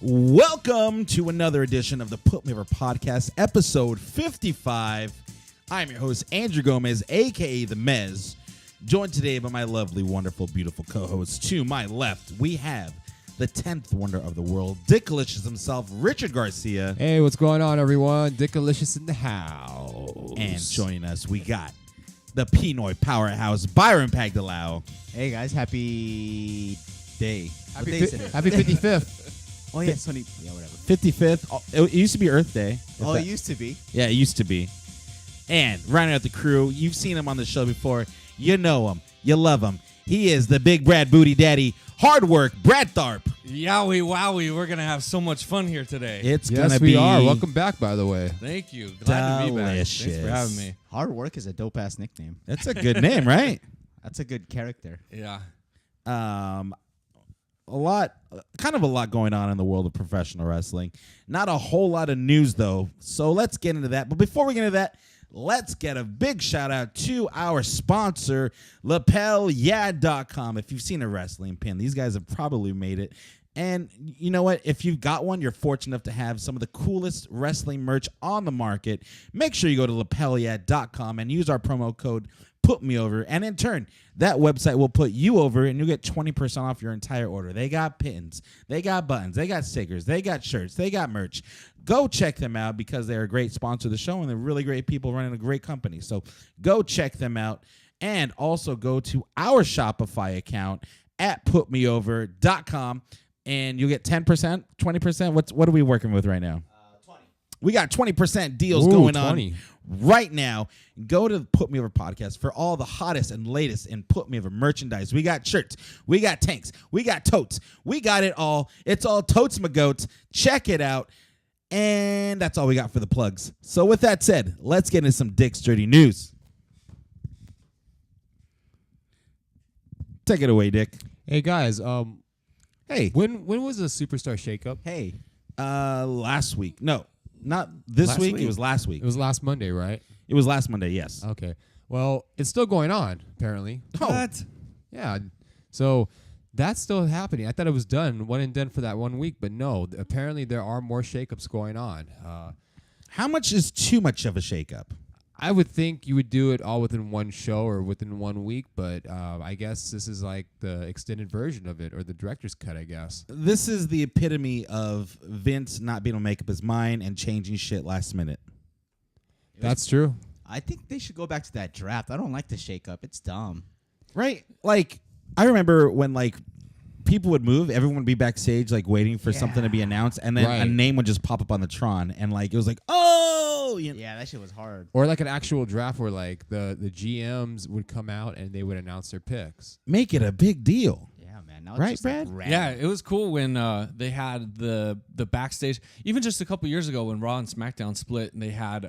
Welcome to another edition of the Put Me Over Podcast, episode 55. I'm your host, Andrew Gomez, a.k.a. The Mez, joined today by my lovely, wonderful, beautiful co-host. To my left, we have the 10th wonder of the world, Dickalicious himself, Richard Garcia. Hey, what's going on, everyone? Dickalicious in the house. And joining us, we got the Pinoy powerhouse, Byron Pagdalao. Hey, guys. Happy day. Happy 55th. Oh, yeah, Sunny. Yeah, whatever. 55th. Oh, it used to be Earth Day. It used to be. Yeah, it used to be. And rounding out the crew, you've seen him on the show before. You know him. You love him. He is the big Brad Booty Daddy. Hard work, Brad Tharp. Yowie wowie, we're going to have so much fun here today. It's Yes, going to we be are. Welcome back, by the way. Thank you. Glad to be back. delicious. Thanks for having me. Hard work is a dope-ass nickname. That's a good name, right? That's a good character. Yeah. A lot going on in the world of professional wrestling. Not a whole lot of news, though. So let's get into that. But before we get into that, let's get a big shout out to our sponsor, LapelYad.com. If you've seen a wrestling pin, these guys have probably made it. And you know what? If you've got one, you're fortunate enough to have some of the coolest wrestling merch on the market. Make sure you go to LapelYad.com and use our promo code Put Me Over, and in turn, that website will put you over, and you'll get 20% off your entire order. They got pins, they got buttons, they got stickers, they got shirts, they got merch. Go check them out because they're a great sponsor of the show, and they're really great people running a great company. So go check them out, and also go to our Shopify account at putmeover.com, and you'll get 10%, 20%. What are we working with right now? 20. We got 20% deals Ooh, going 20. on right now. Go to the Put Me Over podcast for all the hottest and latest in Put Me Over merchandise. We got shirts, we got tanks, we got totes, we got it all. It's all totes my goats. Check it out. And that's all we got for the plugs. So with that said, let's get into some Dick's Dirty News. Take it away, Dick. Hey, guys. Hey. When was the Superstar Shakeup? Hey. Last week. No, not this Last week. week? It was last week. It was last Monday, right? It was last Monday, yes. Okay. Well, it's still going on, apparently. What? Yeah. So that's still happening. I thought it was done, one and done for that 1 week, but no. Apparently, there are more shakeups going on. How much is too much of a shakeup? I would think you would do it all within one show or within 1 week, but I guess this is like the extended version of it, or the director's cut, I guess. This is the epitome of Vince not being able to make up his mind and changing shit last minute. That's true. I think they should go back to that draft. I don't like the shake-up. It's dumb. Right? Like, I remember when, like, people would move, everyone would be backstage, like, waiting for something to be announced, and then a name would just pop up on the Tron, and, like, it was like, oh! You know? Yeah, that shit was hard. Or like an actual draft where, like, the GMs would come out and they would announce their picks. Make it a big deal. Yeah, man. Now Right, it's just Brad? Like Yeah, it was cool when they had the backstage. Even just a couple years ago when Raw and SmackDown split, and they had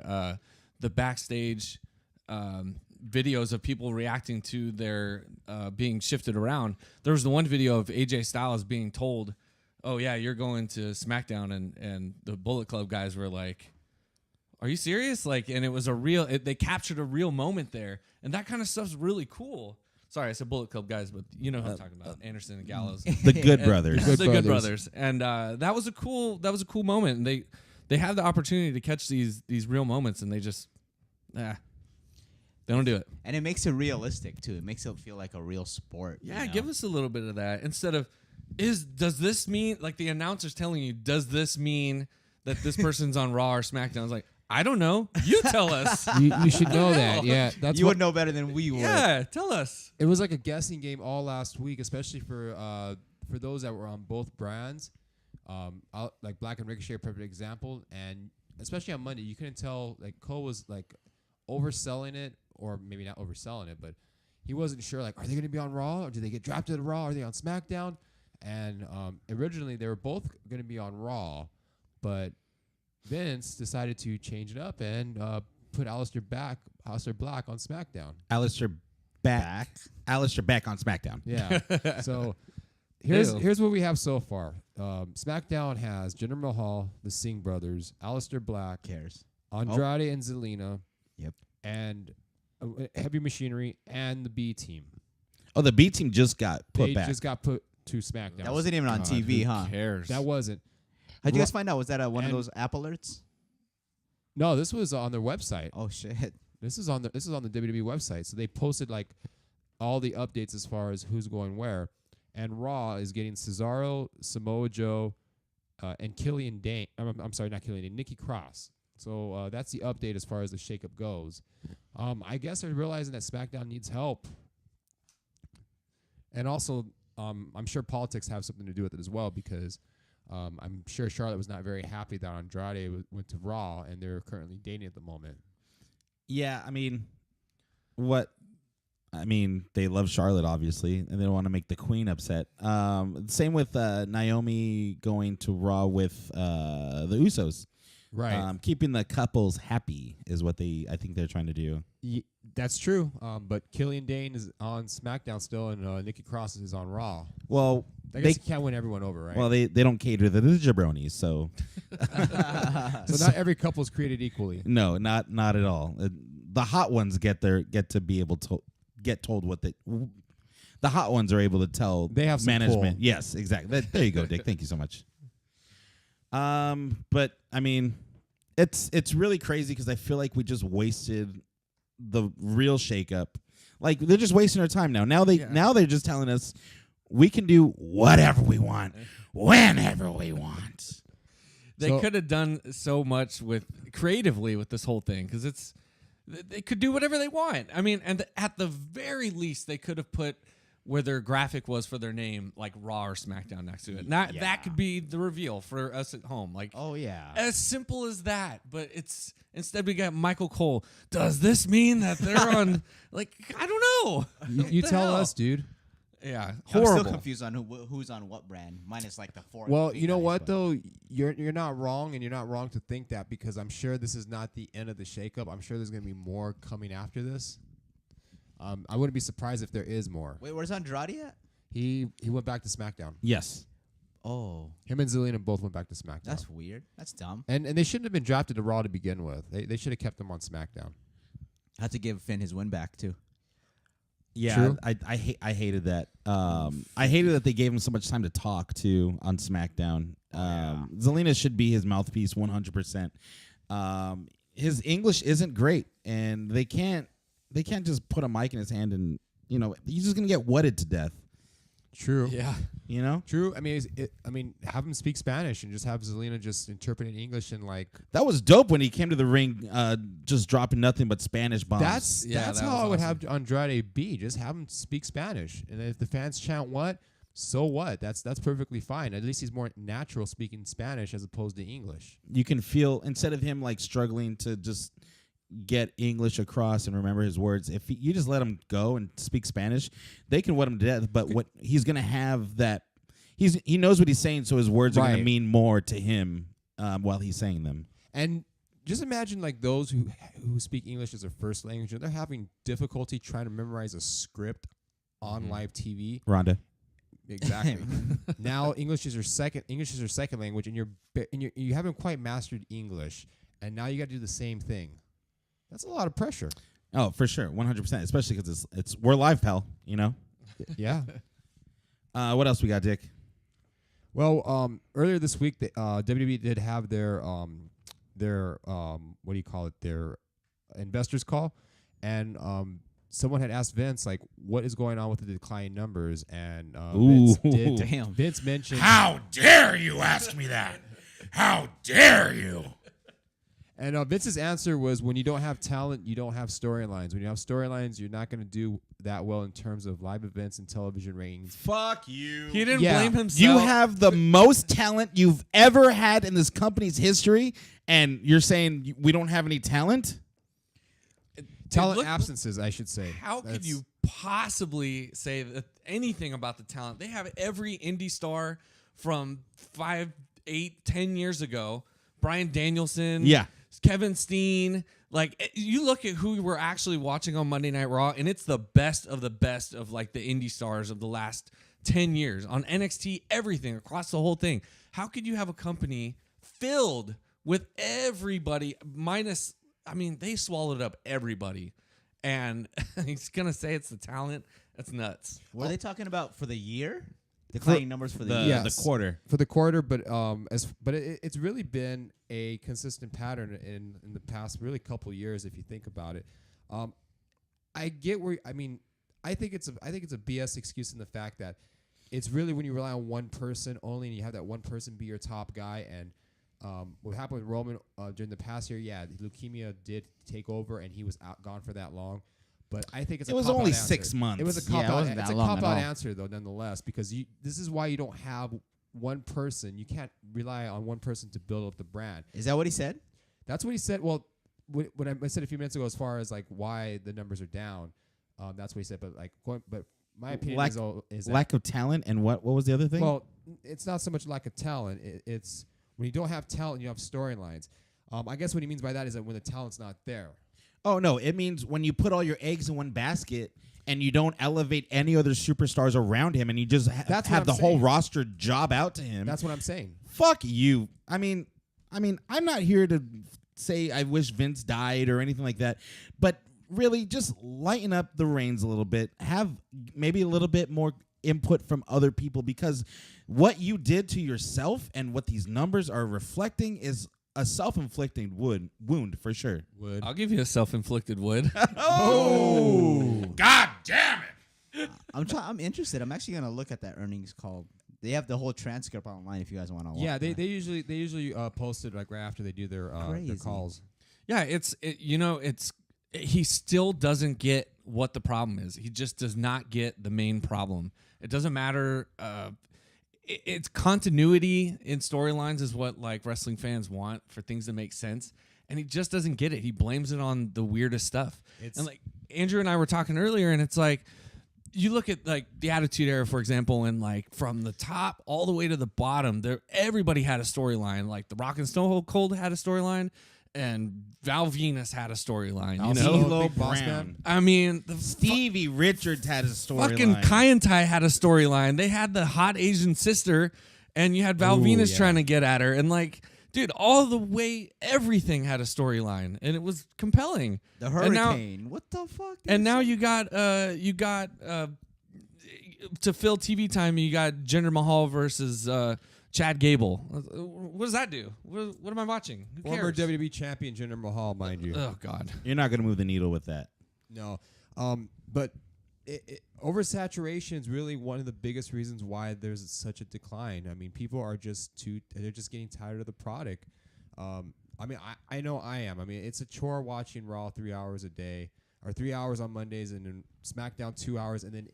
the backstage videos of people reacting to their being shifted around. There was the one video of AJ Styles being told, "Oh yeah, you're going to SmackDown," and the Bullet Club guys were like, "Are you serious?" Like, and it was a real. They captured a real moment there, and that kind of stuff's really cool. Sorry, I said Bullet Club guys, but you know who I'm talking about: Anderson and Gallows, The Good Brothers. Good the Good Brothers. Brothers, and that was a cool moment. And they have the opportunity to catch these real moments, and they just they don't do it. And it makes it realistic, too. It makes it feel like a real sport. Yeah, you know? give us a little bit of that instead of does this mean, like the announcer's telling you, does this mean that this person's on Raw or SmackDown? It's like, I don't know. You tell us. You should know that. Yeah, that's You what would know better than we would. Yeah, tell us. it was like a guessing game all last week, especially for those that were on both brands. Like Black and Ricochet, a perfect example, and especially on Monday, you couldn't tell. Like Cole was like overselling it, or maybe not overselling it, but he wasn't sure. Like, are they going to be on Raw, or do they get drafted to Raw? Are they on SmackDown? And originally they were both going to be on Raw, but Vince decided to change it up and put Aleister Black on SmackDown. Aleister back on SmackDown. Yeah. So here's what we have so far. SmackDown has Jinder Mahal, the Singh brothers, Aleister Black, Cares. Andrade and Zelina. Yep. And Heavy Machinery and the B Team. Oh, the B Team just got put They back. just got put to SmackDown. That wasn't even on TV, huh? Who cares? That wasn't. How'd you guys find out? Was that one of And- those app alerts? No, this was on their website. Oh shit! This is on the WWE website. So they posted like all the updates as far as who's going where. And Raw is getting Cesaro, Samoa Joe, and Killian Dane. I'm sorry, not Killian Dane, Nikki Cross. So that's the update as far as the shakeup goes. I guess they're realizing that SmackDown needs help. And also, I'm sure politics have something to do with it as well, because I'm sure Charlotte was not very happy that Andrade went to Raw, and they're currently dating at the moment. Yeah, I mean, they love Charlotte, obviously, and they don't want to make the Queen upset. Same with Naomi going to Raw with the Usos. Right. Keeping the couples happy is what I think they're trying to do. That's true. But Killian Dane is on SmackDown still, and Nikki Cross is on Raw. Well, I guess you can't win everyone over, right? Well, they don't cater to the jabronis, so so not every couple is created equally. no, not at all. The hot ones get to be able to get told what the hot ones are able to tell. They have some management. pull. Yes, exactly. There you go, Dick. Thank you so much. But I mean, it's really crazy because I feel like we just wasted the real shakeup. Like they're just wasting our time now. Now they're just telling us we can do whatever we want, whenever we want. They could have done so much creatively with this whole thing, because they could do whatever they want. I mean, and at the very least, they could have put where their graphic was for their name, like Raw or SmackDown next to it. That could be the reveal for us at home. Like, Oh yeah. as simple as that. But instead we got Michael Cole. Does this mean that they're on? Like, I don't know. You the tell hell? us, dude. Yeah, I'm horrible. still confused on who's on what brand. Minus like the four. Well, big you know guys, what but- though, you're not wrong, and you're not wrong to think that, because I'm sure this is not the end of the shakeup. I'm sure there's gonna be more coming after this. I wouldn't be surprised if there is more. Wait, where's Andrade at? He went back to SmackDown. Yes. Oh, Him and Zelina both went back to SmackDown. that's weird. That's dumb. and they shouldn't have been drafted to Raw to begin with. They should have kept them on SmackDown. Had to give Finn his win back too. Yeah, True. I hated that. I hated that they gave him so much time to talk too on SmackDown. Zelina should be his mouthpiece 100%. His English isn't great, and they can't just put a mic in his hand and he's just gonna get wetted to death. True. Yeah. True. I mean, have him speak Spanish and just have Zelina just interpret in English, and like That was dope when he came to the ring, just dropping nothing but Spanish bombs. that's that how was I would awesome. have Andrade be. Just have him speak Spanish, and if the fans chant what, so what? That's perfectly fine. At least he's more natural speaking Spanish as opposed to English. You can feel, instead of him like struggling to just get English across and remember his words, if you just let him go and speak Spanish, they can wet him to death. But what he's gonna have that he knows what he's saying, so his words are gonna Right. mean more to him while he's saying them. And just imagine like those who speak English as their first language, and they're having difficulty trying to memorize a script on live TV. Rhonda. Exactly. Now English is your second language, and you haven't quite mastered English, and now you got to do the same thing. That's a lot of pressure. Oh, for sure, 100%. Especially because we're live, pal. Yeah. What else we got, Dick? Well, earlier this week, the WWE did have their what do you call it? Their investors call, and someone had asked Vince like, what is going on with the declining numbers, and Ooh. Vince mentioned How dare you ask me that? How dare you? And Vince's answer was, when you don't have talent, you don't have storylines. When you have storylines, you're not going to do that well in terms of live events and television ratings. Fuck you. He didn't Yeah. blame himself. You have the most talent you've ever had in this company's history, and you're saying we don't have any talent? Talent look- absences, I should say. How could That's- you possibly say that anything about the talent? They have every indie star from 5, 8, 10 years ago. Bryan Danielson. Yeah. Kevin Steen. Like, you look at who we're actually watching on Monday Night Raw, and it's the best of like the indie stars of the last 10 years. On NXT, everything, across the whole thing. How could you have a company filled with everybody minus, they swallowed up everybody. And he's going to say it's the talent. That's nuts. What are they talking about for the year? Declining numbers for the year. the quarter. for the quarter, but it's really been a consistent pattern in the past really couple years if you think about it. I get where I think it's a BS excuse in the fact that it's really when you rely on one person only and you have that one person be your top guy. And what happened with Roman during the past year, leukemia did take over and he was gone for that long. But I think it was only 6 months. It was a Yeah, it cop-out. wasn't It's that a long at cop-out all. answer, though, nonetheless, because this is why you don't have one person. You can't rely on one person to build up the brand. Is that what he said? That's what he said. Well, what I said a few minutes ago, as far as like why the numbers are down, that's what he said. But my opinion is that, Lack of talent and what was the other thing? well, it's not so much lack of talent. It's when you don't have talent, you have storylines. I guess what he means by that is that when the talent's not there. Oh, no. It means when you put all your eggs in one basket and you don't elevate any other superstars around him and you just That's have what the I'm whole saying. roster job out to him. That's what I'm saying. Fuck you. I mean, I'm not here to say I wish Vince died or anything like that, but really just lighten up the reins a little bit. Have maybe a little bit more input from other people, because what you did to yourself and what these numbers are reflecting is a self-inflicted wound for sure. I'll give you a self-inflicted wood. Oh, God damn it! I'm interested. I'm actually gonna look at that earnings call. They have the whole transcript online if you guys want to. Yeah, they usually post it like right after they do their Crazy. calls. Yeah, he still doesn't get what the problem is. He just does not get the main problem. It doesn't matter. It's continuity in storylines is what like wrestling fans want for things to make sense, and he just doesn't get it. He blames it on the weirdest stuff. And like Andrew and I were talking earlier, and it's like you look at like the Attitude Era, for example, and like from the top all the way to the bottom, everybody had a storyline. Like the Rock and Stone Cold had a storyline, and Val Venus had a storyline. You know, D'Lo Big Boss Brown. Man. I mean, Stevie Richards had a storyline. fucking Kai and Tai had a storyline. They had the hot Asian sister, and you had Val Venus trying to get at her. And like, dude, all the way, everything had a storyline, and it was compelling. The And now- hurricane. What the fuck? And now you got to fill TV time. You got Jinder Mahal versus Chad Gable. What does that do? What am I watching? Who Former cares? WWE champion Jinder Mahal, mind you. Oh God. You're not going to move the needle with that. No, but oversaturation is really one of the biggest reasons why there's such a decline. I mean, people are they're just getting tired of the product. I mean, I know I am. I mean, it's a chore watching Raw 3 hours a day, or 3 hours on Mondays, and then SmackDown 2 hours, and then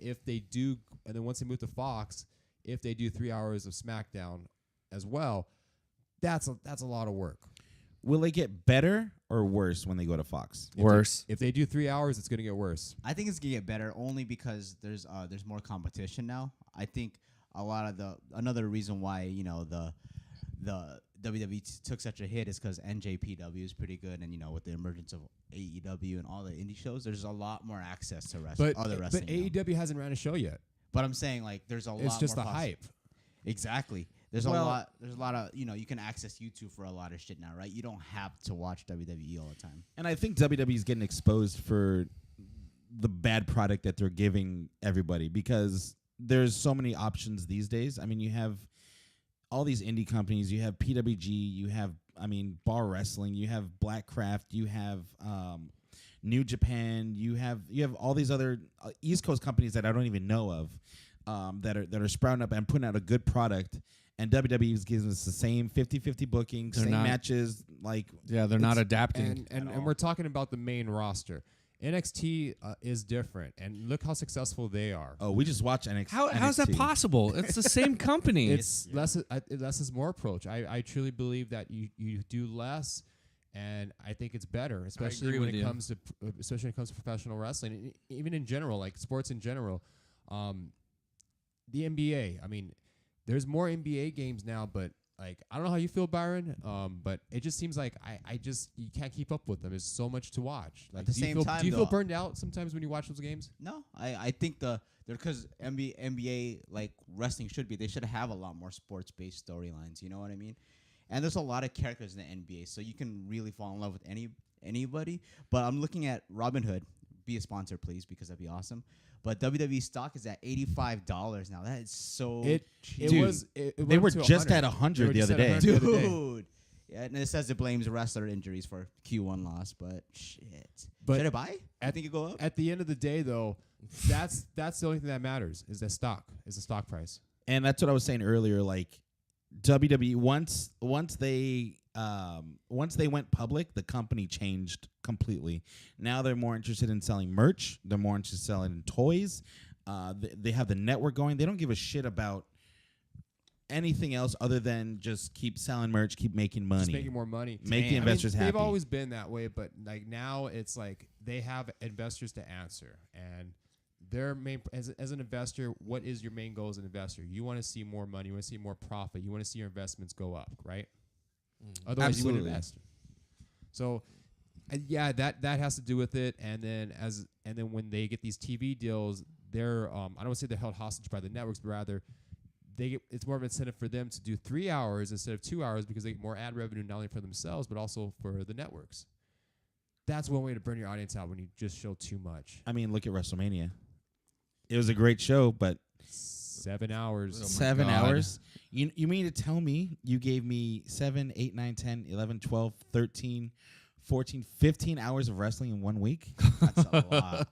once they move to Fox, if they do 3 hours of SmackDown as well, that's a lot of work. Will it get better or worse when they go to Fox? Worse. If they do 3 hours, it's gonna get worse. I think it's gonna get better only because there's more competition now. I think a lot of another reason why the WWE took such a hit is because NJPW is pretty good, and with the emergence of AEW and all the indie shows, there's a lot more access to wrestling. But wrestling. now. AEW hasn't ran a show yet. But I'm saying like there's a lot. It's just more the hype. Exactly. There's Well- a lot. There's a lot of you can access YouTube for a lot of shit now, right? You don't have to watch WWE all the time. And I think WWE is getting exposed for the bad product that they're giving everybody, because there's so many options these days. I mean, you have all these indie companies. You have PWG. You have, Bar Wrestling. You have Blackcraft. You have New Japan. You have all these other East Coast companies that I don't even know of that are sprouting up and putting out a good product. And WWE is giving us the same 50-50 bookings, They're same not- matches. Yeah, they're not adapting. And we're talking about the main roster. NXT is different, and look how successful they are. Oh, we just watch NXT. How's that possible? It's the same company. It's less is more approach. I truly believe that you do less, and I think it's better, especially agree when with it you. comes to professional wrestling, and even in general, like sports in general. The NBA. I mean, there's more NBA games now, but like I don't know how you feel, Byron. But it just seems like you can't keep up with them. There's so much to watch. Like, At the same time, do you feel though- burned out sometimes when you watch those games? No, I think they're because NBA like wrestling should be. They should have a lot more sports based storylines. You know what I mean? And there's a lot of characters in the NBA, so you can really fall in love with anybody. But I'm looking at Robin Hood be a sponsor, please, because that'd be awesome. But WWE stock is at $85 now. That is so cheap. They were just at 100 the other day. Dude. Yeah, and it says it blames wrestler injuries for Q1 loss, but shit. Should I buy? I think it go up. At the end of the day, though, that's the only thing that matters is the stock price. And that's what I was saying earlier. Like WWE, once they went public, the company changed completely. Now they're more interested in selling merch. They're more interested in selling toys. They have the network going. They don't give a shit about anything else other than just keep selling merch, keep making money. Just making more money. Make the investors happy. They've always been that way, but like now it's like they have investors to answer. And their main, as an investor, what is your main goal as an investor? You want to see more money. You want to see more profit. You want to see your investments go up, right? Otherwise, you wouldn't invest. So, yeah, that has to do with it. And then when they get these TV deals, they're I don't want to say they're held hostage by the networks, but rather it's more of an incentive for them to do 3 hours instead of 2 hours because they get more ad revenue not only for themselves but also for the networks. That's one way to burn your audience out when you just show too much. I mean, look at WrestleMania. It was a great show, but 7 hours. 7 hours? You mean to tell me you gave me 7, 8, 9, 10, 11, 12, 13, 14, 15 hours of wrestling in 1 week? That's a lot.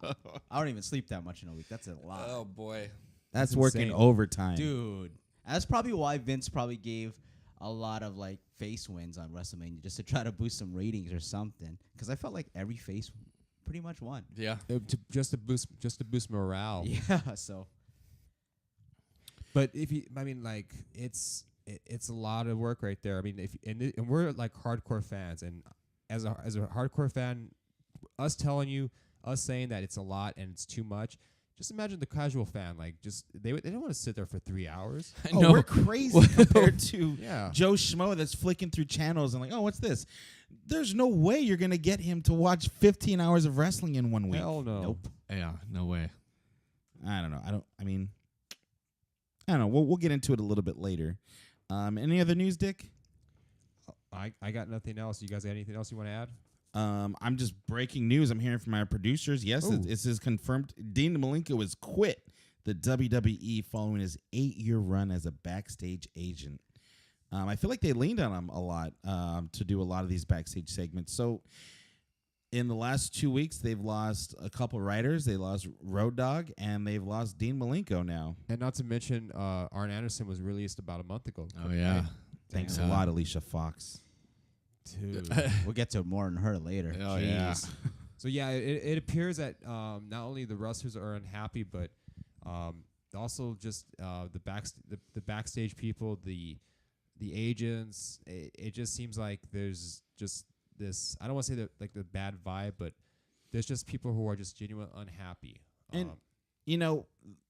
I don't even sleep that much in a week. That's a lot. Oh, boy. That's working overtime. Dude. That's probably why Vince probably gave a lot of like face wins on WrestleMania just to try to boost some ratings or something. Because I felt like every face pretty much won. Yeah. Just to boost morale. Yeah, so. But it's a lot of work right there. I mean, and we're like hardcore fans, and as a hardcore fan, us saying that it's a lot and it's too much. Just imagine the casual fan, like they don't want to sit there for 3 hours. Oh, we're crazy compared to Yeah. Joe Schmo that's flicking through channels and like, oh, what's this? There's no way you're gonna get him to watch 15 hours of wrestling in 1 week. Hell no. Nope. Yeah, no way. I don't know. I don't know. We'll get into it a little bit later. Any other news, Dick? I got nothing else. You guys got anything else you want to add? I'm just breaking news. I'm hearing from our producers. Yes, this is confirmed. Dean Malenko has quit the WWE following his 8-year run as a backstage agent. I feel like they leaned on him a lot to do a lot of these backstage segments. So in the last 2 weeks, they've lost a couple writers. They lost Road Dogg, and they've lost Dean Malenko now. And not to mention, Arn Anderson was released about a month ago. Oh, yeah. Thanks a lot, Alicia Fox. Dude. We'll get to more on her later. Oh, yeah. So, yeah, it appears that not only the wrestlers are unhappy, but also just the backstage people, the agents. It just seems like there's just this, I don't want to say the bad vibe, but there's just people who are just genuinely unhappy. And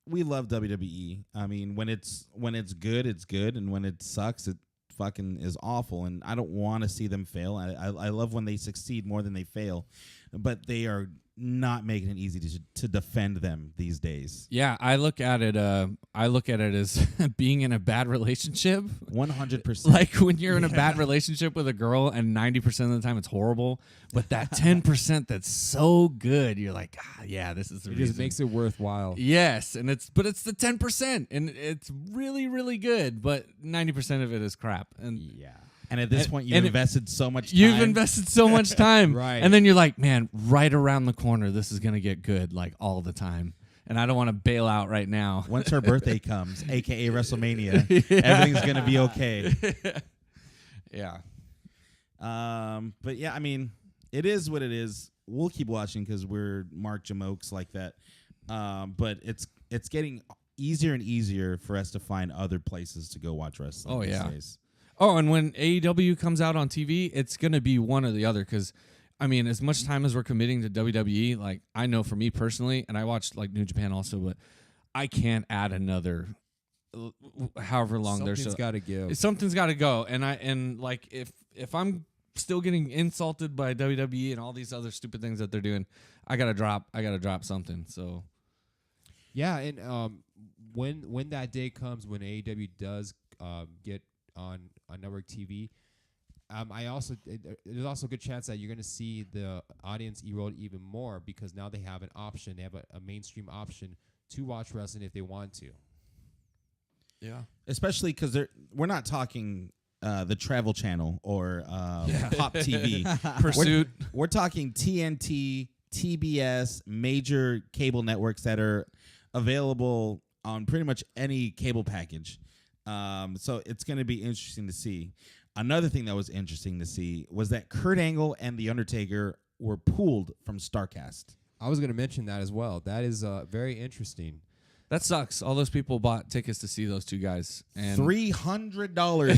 we love WWE. I mean, when it's good, it's good, and when it sucks, it fucking is awful. And I don't want to see them fail. I love when they succeed more than they fail, but they are not making it easy to defend them these days. Yeah, I look at it as being in a bad relationship. 100%. Like when you're in a bad relationship with a girl and 90% of the time it's horrible, but that 10% that's so good, you're like, yeah, this is the reason. It just makes it worthwhile. Yes, and it's the 10% and it's really, really good, but 90% of it is crap. And Yeah. And at this point, you've invested so much time. You've invested so much time. Right. And then you're like, man, right around the corner, this is going to get good like all the time. And I don't want to bail out right now. Once her birthday comes, a.k.a. WrestleMania, everything's going to be okay. Yeah. But, yeah, I mean, it is what it is. We'll keep watching because we're Mark Jamokes like that. But it's getting easier and easier for us to find other places to go watch wrestling these days. Oh, and when AEW comes out on TV, it's going to be one or the other because, I mean, as much time as we're committing to WWE, like, I know for me personally, and I watch, like, New Japan also, but I can't add another however long there's... Something's got to give. Something's got to go. And like, if I'm still getting insulted by WWE and all these other stupid things that they're doing, I got to drop something, so... Yeah, and when that day comes, when AEW does get on network TV, There's also a good chance that you're going to see the audience erode even more because now they have an option. They have a mainstream option to watch wrestling if they want to. Yeah. Especially because we're not talking the Travel Channel or Pop TV. Pursuit. We're talking TNT, TBS, major cable networks that are available on pretty much any cable package. So it's going to be interesting to see. Another thing that was interesting to see was that Kurt Angle and The Undertaker were pulled from StarCast. I was going to mention that as well. That is very interesting. That sucks. All those people bought tickets to see those two guys. And $300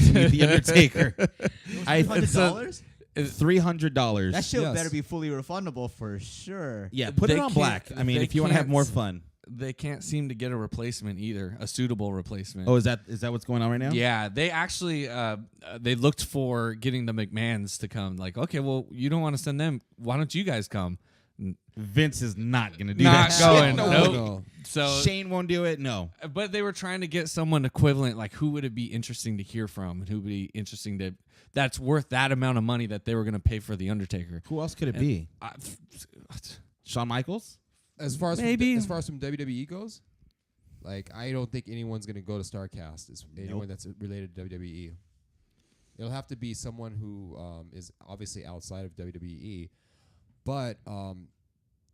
to meet The Undertaker. $300? $300. That shit Yes. better be fully refundable for sure. Yeah, put it They on can't- black. I mean, they if you want to have can't more s- fun. they can't seem to get a replacement either, a suitable replacement. Oh, is that what's going on right now? Yeah, they actually they looked for getting the McMahons to come. Like, okay, well, you don't want to send them. Why don't you guys come? Vince is not going to do Not that. going. Shit. Nope. No. So, Shane won't do it. No. but they were trying to get someone equivalent. Like, who would it be interesting to hear from, and who would be interesting to that's worth that amount of money that they were going to pay for the Undertaker. Who else could it be? Shawn Michaels? As far as Maybe. as far as from WWE goes, like I don't think anyone's gonna go to StarCast. Is anyone that's related to WWE? It'll have to be someone who is obviously outside of WWE, but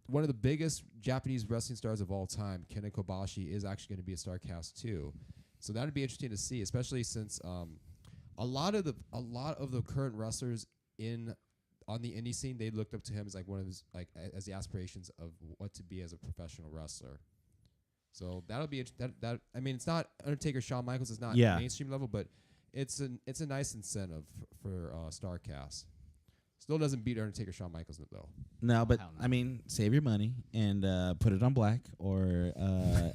one of the biggest Japanese wrestling stars of all time, Kenta Kobashi, is actually going to be a StarCast too. So that'd be interesting to see, especially since a lot of the current wrestlers on the indie scene, they looked up to him as like one of his as the aspirations of what to be as a professional wrestler. So that'll be that. I mean, it's not Undertaker, Shawn Michaels is not mainstream level, but it's a nice incentive for StarCast. Still doesn't beat Undertaker, Shawn Michaels though. No, but Hell no. I mean, save your money and put it on black or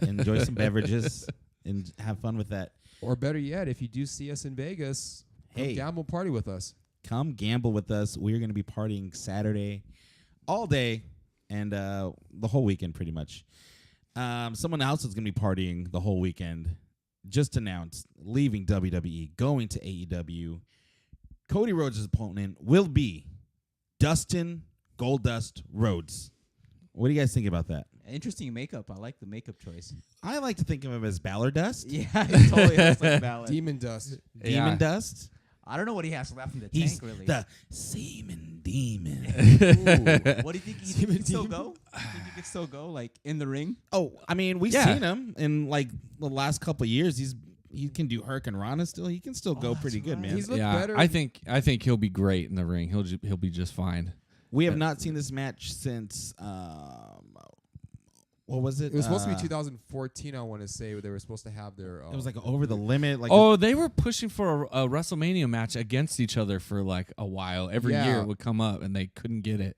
enjoy some beverages and have fun with that. Or better yet, if you do see us in Vegas, come gamble party with us. Come gamble with us. We're going to be partying Saturday all day and the whole weekend pretty much. Someone else is going to be partying the whole weekend. Just announced leaving WWE, going to AEW. Cody Rhodes' opponent will be Dustin Goldust Rhodes. What do you guys think about that? Interesting makeup. I like the makeup choice. I like to think of him as Balor Dust. Yeah, he totally looks like Balor. Demon Dust. Demon Dust. I don't know what he has left in the He's tank, really. the Semen Demon. Ooh, what do you think? You think he can still go? You think he can still go, like, in the ring? Oh, I mean, we've Yeah. seen him in like the last couple of years. He can do Hurricane Rana still. He can still go that's pretty good, right. man. He's looked Yeah, better. I think he'll be great in the ring. He'll be just fine. We have not seen this match since what was it? It was supposed to be 2014. I want to say they were supposed to have their. It was like over the limit. Like Oh, they were pushing for a WrestleMania match against each other for like a while. Every Yeah. year it would come up, and they couldn't get it.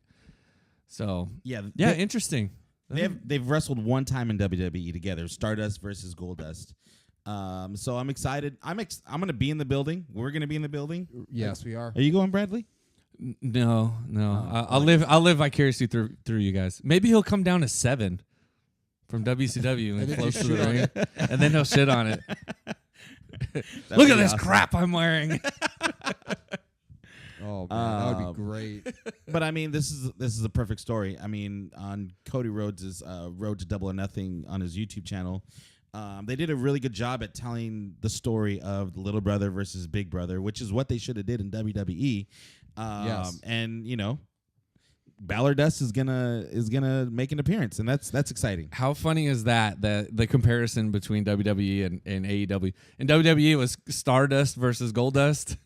So yeah, interesting. they've wrestled one time in WWE together. Stardust versus Goldust. So I'm excited. I'm gonna be in the building. We're gonna be in the building. Yes, we are. Are you going, Bradley? No. I'll live vicariously through you guys. Maybe he'll come down to 7 from WCW and then close to shit the on ring, and then he'll shit on it. That'd Look be at this awesome. crap I'm wearing. Oh man, that would be great. But I mean, this is a perfect story. I mean, on Cody Rhodes' Road to Double or Nothing on his YouTube channel, they did a really good job at telling the story of the little brother versus big brother, which is what they should have did in WWE. Yes. And you know, Balor Dust is gonna make an appearance, and that's exciting. How funny is that? The comparison between WWE and AEW. In WWE, it was Stardust versus Goldust.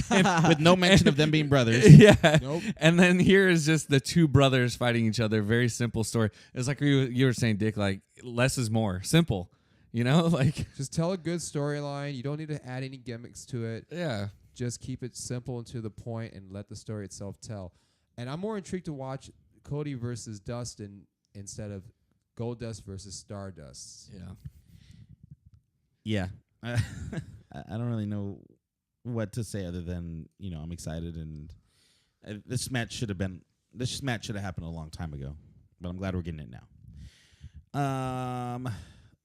With no mention of them being brothers. Yeah. Nope. And then here is just the two brothers fighting each other. Very simple story. It's like you were saying, Dick, like less is more. Simple. You know? Like, Just tell a good storyline. You don't need to add any gimmicks to it. yeah. Just keep it simple and to the point, and let the story itself tell. And I'm more intrigued to watch Cody versus Dustin instead of Goldust versus Stardust. Yeah. I don't really know what to say other than, you know, I'm excited, and this match should have happened a long time ago, but I'm glad we're getting it now.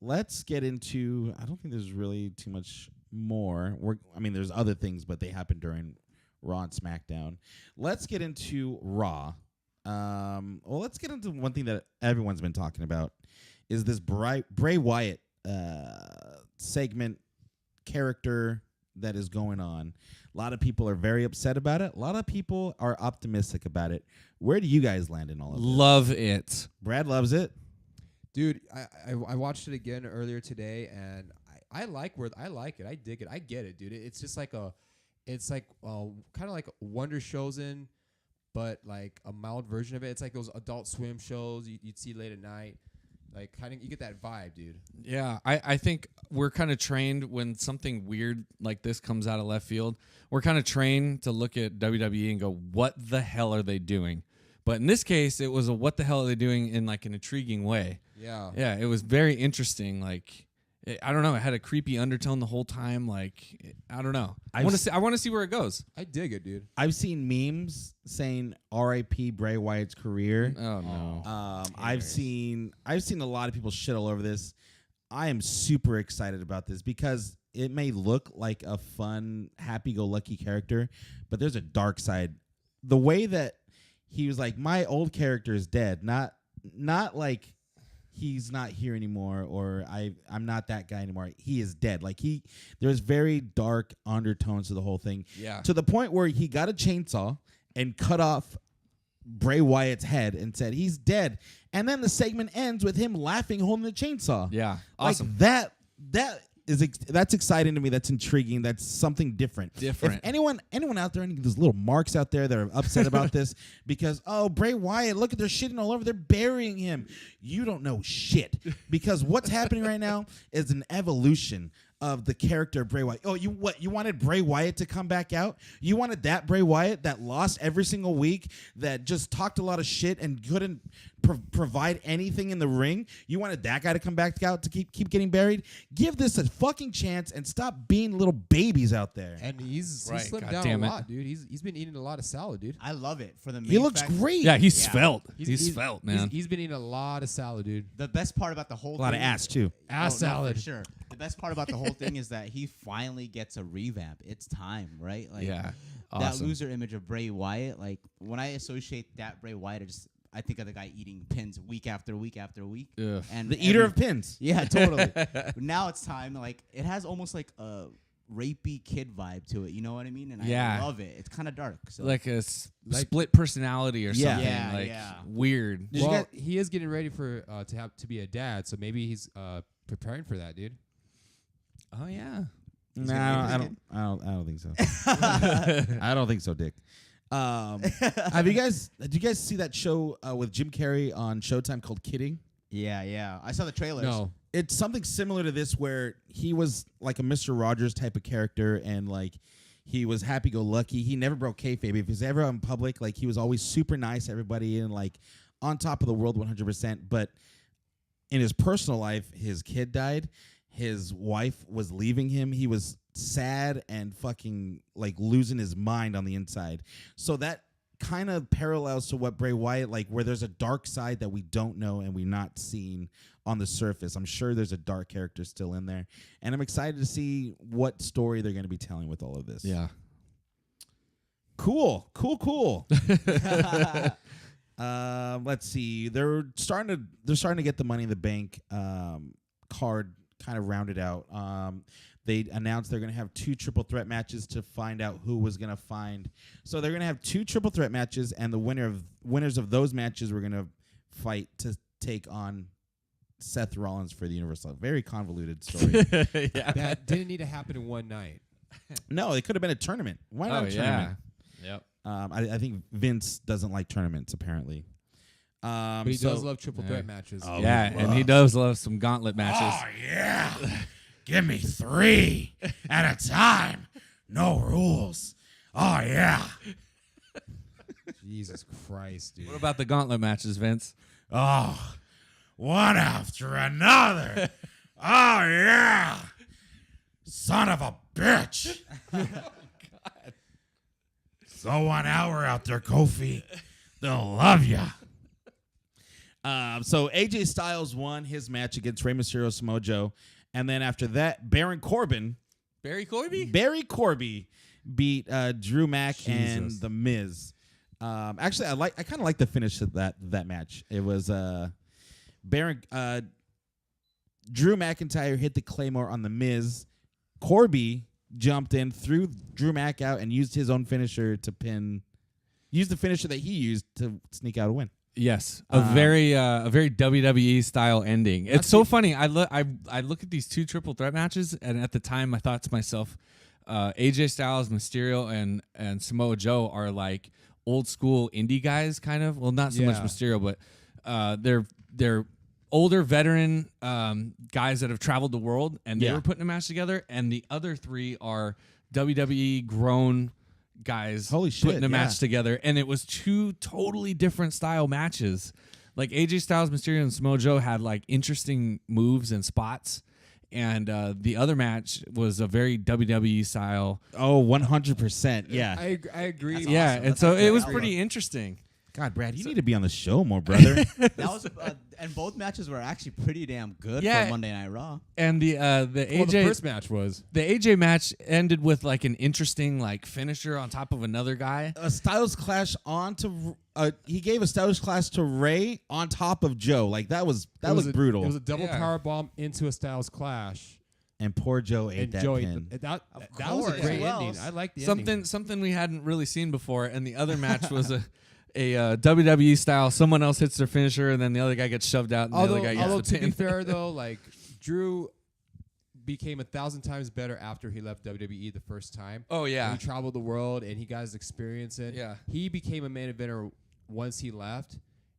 Let's get into, I don't think there's really too much more. There's other things, but they happened during Raw and SmackDown. Let's get into Raw. Let's get into one thing that everyone's been talking about is this Bray Wyatt segment character that is going on. A lot of people are very upset about it. A lot of people are optimistic about it. Where do you guys land in all of this? Love it. Brad loves it. Dude, I watched it again earlier today, and I like it. I dig it. I get it, dude. It's just like kind of like Wonder Chosen, but like a mild version of it. It's like those Adult Swim shows you'd see late at night. Like, kind of, you get that vibe, dude. Yeah, I think we're kind of trained when something weird like this comes out of left field. We're kind of trained to look at WWE and go, what the hell are they doing? But in this case, it was a what the hell are they doing in like an intriguing way. Yeah. Yeah, it was very interesting. Like, I don't know. It had a creepy undertone the whole time. Like, I don't know. I want to see where it goes. I dig it, dude. I've seen memes saying R.I.P. Bray Wyatt's career. Oh no. I've seen a lot of people shit all over this. I am super excited about this because it may look like a fun, happy-go-lucky character, but there's a dark side. The way that he was like, my old character is dead, not like he's not here anymore or I'm not that guy anymore. He is dead. Like there's very dark undertones to the whole thing. Yeah. To the point where he got a chainsaw and cut off Bray Wyatt's head and said he's dead. And then the segment ends with him laughing holding the chainsaw. Yeah. Awesome. Like that's exciting to me. That's intriguing. That's something different. If anyone out there, any of those little marks out there that are upset about this because, oh, Bray Wyatt, look at they're shitting all over. They're burying him. You don't know shit because what's happening right now is an evolution of the character of Bray Wyatt. Oh, you wanted Bray Wyatt to come back out? You wanted that Bray Wyatt that lost every single week, that just talked a lot of shit and couldn't provide anything in the ring? You wanted that guy to come back out to keep getting buried? Give this a fucking chance and stop being little babies out there. And he's Right, slimmed God down damn a it. lot, dude. He's been eating a lot of salad, dude. I love it for the main He looks fact- great. Yeah, he's Yeah. svelte. He's svelte, man. He's been eating a lot of salad, dude. The best part about the whole A lot of thing- ass too. Ass No, salad. for sure. The best part about the whole thing is that he finally gets a revamp. It's time, right? Like Yeah. that Awesome. loser image of Bray Wyatt. Like when I associate that Bray Wyatt, I think of the guy eating pins week after week after week. Ugh. And The eater of pins. Yeah, totally. But now it's time. Like it has almost like a rapey kid vibe to it. You know what I mean? And Yeah. I love it. It's kind of dark. So Like a split personality or Yeah. something. Yeah, like yeah. weird. Did you Well, guys- he is getting ready for to be a dad, so maybe he's preparing for that, dude. Oh yeah. No, gonna I be don't think so. I don't think so, Dick. Did you guys see that show with Jim Carrey on Showtime called Kidding? yeah. I saw the trailers. No. It's something similar to this where he was like a Mr. Rogers type of character and like he was happy-go-lucky. He never broke kayfabe. If he's ever in public, like he was always super nice to everybody and like on top of the world 100%. But in his personal life, his kid died. His wife was leaving him. He was sad and fucking like losing his mind on the inside. So that kind of parallels to what Bray Wyatt, like where there's a dark side that we don't know and we're not seeing on the surface. I'm sure there's a dark character still in there. And I'm excited to see what story they're going to be telling with all of this. Yeah. Cool. Let's see. They're starting to get the Money in the Bank card kind of rounded out. They announced they're going to have 2 triple threat matches to find out who was going to find. So they're going to have 2 triple threat matches, and the winners of those matches were going to fight to take on Seth Rollins for the Universal. Very convoluted story. Yeah. That didn't need to happen in one night. No, it could have been a tournament. Why not Oh a yeah. tournament? Yep. I think Vince doesn't like tournaments, apparently. But he does love triple Yeah. threat matches. Oh, Yeah, he and he loves- does love some gauntlet matches. Oh, yeah. Give me 3 at a time. No rules. Oh, yeah. Jesus Christ, dude. What about the gauntlet matches, Vince? Oh, one after another. Oh, yeah. Son of a bitch. So 1 hour out there, Kofi. They'll love ya. So AJ Styles won his match against Rey Mysterio, Samoa Joe. And then after that, Baron Corbin, Barry Corby? Barry Corby, beat Drew Mack and Jesus. The Miz. Actually, I kind of like the finish of that match. It was Drew McIntyre hit the Claymore on The Miz. Corby jumped in, threw Drew Mack out, and used his own finisher to pin. Used the finisher that he used to sneak out a win. Yes, a very WWE style ending. It's so funny. I look at these two triple threat matches, and at the time I thought to myself, AJ Styles, Mysterio, and Samoa Joe are like old school indie guys, kind of. Well, not so much Mysterio, but they're older veteran guys that have traveled the world, and they were putting a match together. And the other three are WWE grown guys putting a match together, and it was two totally different style matches. Like AJ Styles, Mysterio, and Samoa Joe had like interesting moves and spots, and the other match was a very WWE style. Oh, 100%. Yeah. I agree. That's Yeah, awesome. and That's so a it good was outlook. pretty interesting. God, Brad, you need to be on the show more, brother. That was, and both matches were actually pretty damn good Yeah. for Monday Night Raw. And the Well, AJ the first match was. the AJ match ended with like an interesting like finisher on top of another guy. A Styles Clash onto he gave a Styles Clash to Ray on top of Joe. Like that was brutal. It was a double Yeah. power bomb into a Styles Clash. And poor Joe ate And that Joey, pin. that was a course. great Who ending. else? I like the ending. Something we hadn't really seen before, and the other match was a WWE style. Someone else hits their finisher, and then the other guy gets shoved out, and the Although, other guy although gets the to be pin. fair though, like Drew became 1,000 times better after he left WWE the first time. Oh yeah, He traveled the world and he got his experience in. Yeah. He became a main eventer once he left,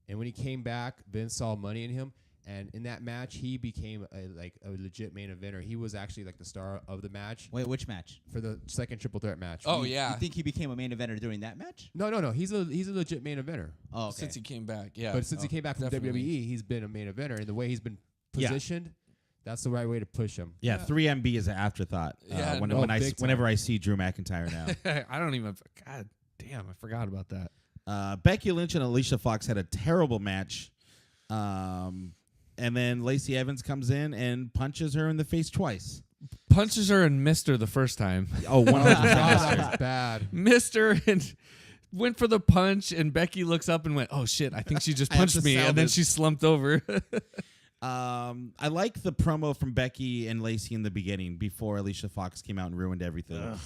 and when he came back, Vince saw money in him. And in that match, he became a legit main eventer. He was actually like the star of the match Wait, which match? for the second triple threat match. Oh, You- yeah. You think he became a main eventer during that match? No. He's a legit main eventer. Oh, okay. since he came back, yeah. But since he came back from definitely. WWE, he's been a main eventer, and the way he's been Yeah. positioned, that's the right way to push him. Yeah, 3MB is an afterthought. Yeah, When, no, when I big time. whenever I see Drew McIntyre now. I don't even. God damn, I forgot about that. Becky Lynch and Alicia Fox had a terrible match. And then Lacey Evans comes in and punches her in the face twice. Punches her and missed her the first time. Oh, 100%. that was bad. Missed her and went for the punch, and Becky looks up and went, "Oh shit! I think she just I have punched to me," sell and then this. she slumped over. I like the promo from Becky and Lacey in the beginning before Alicia Fox came out and ruined everything.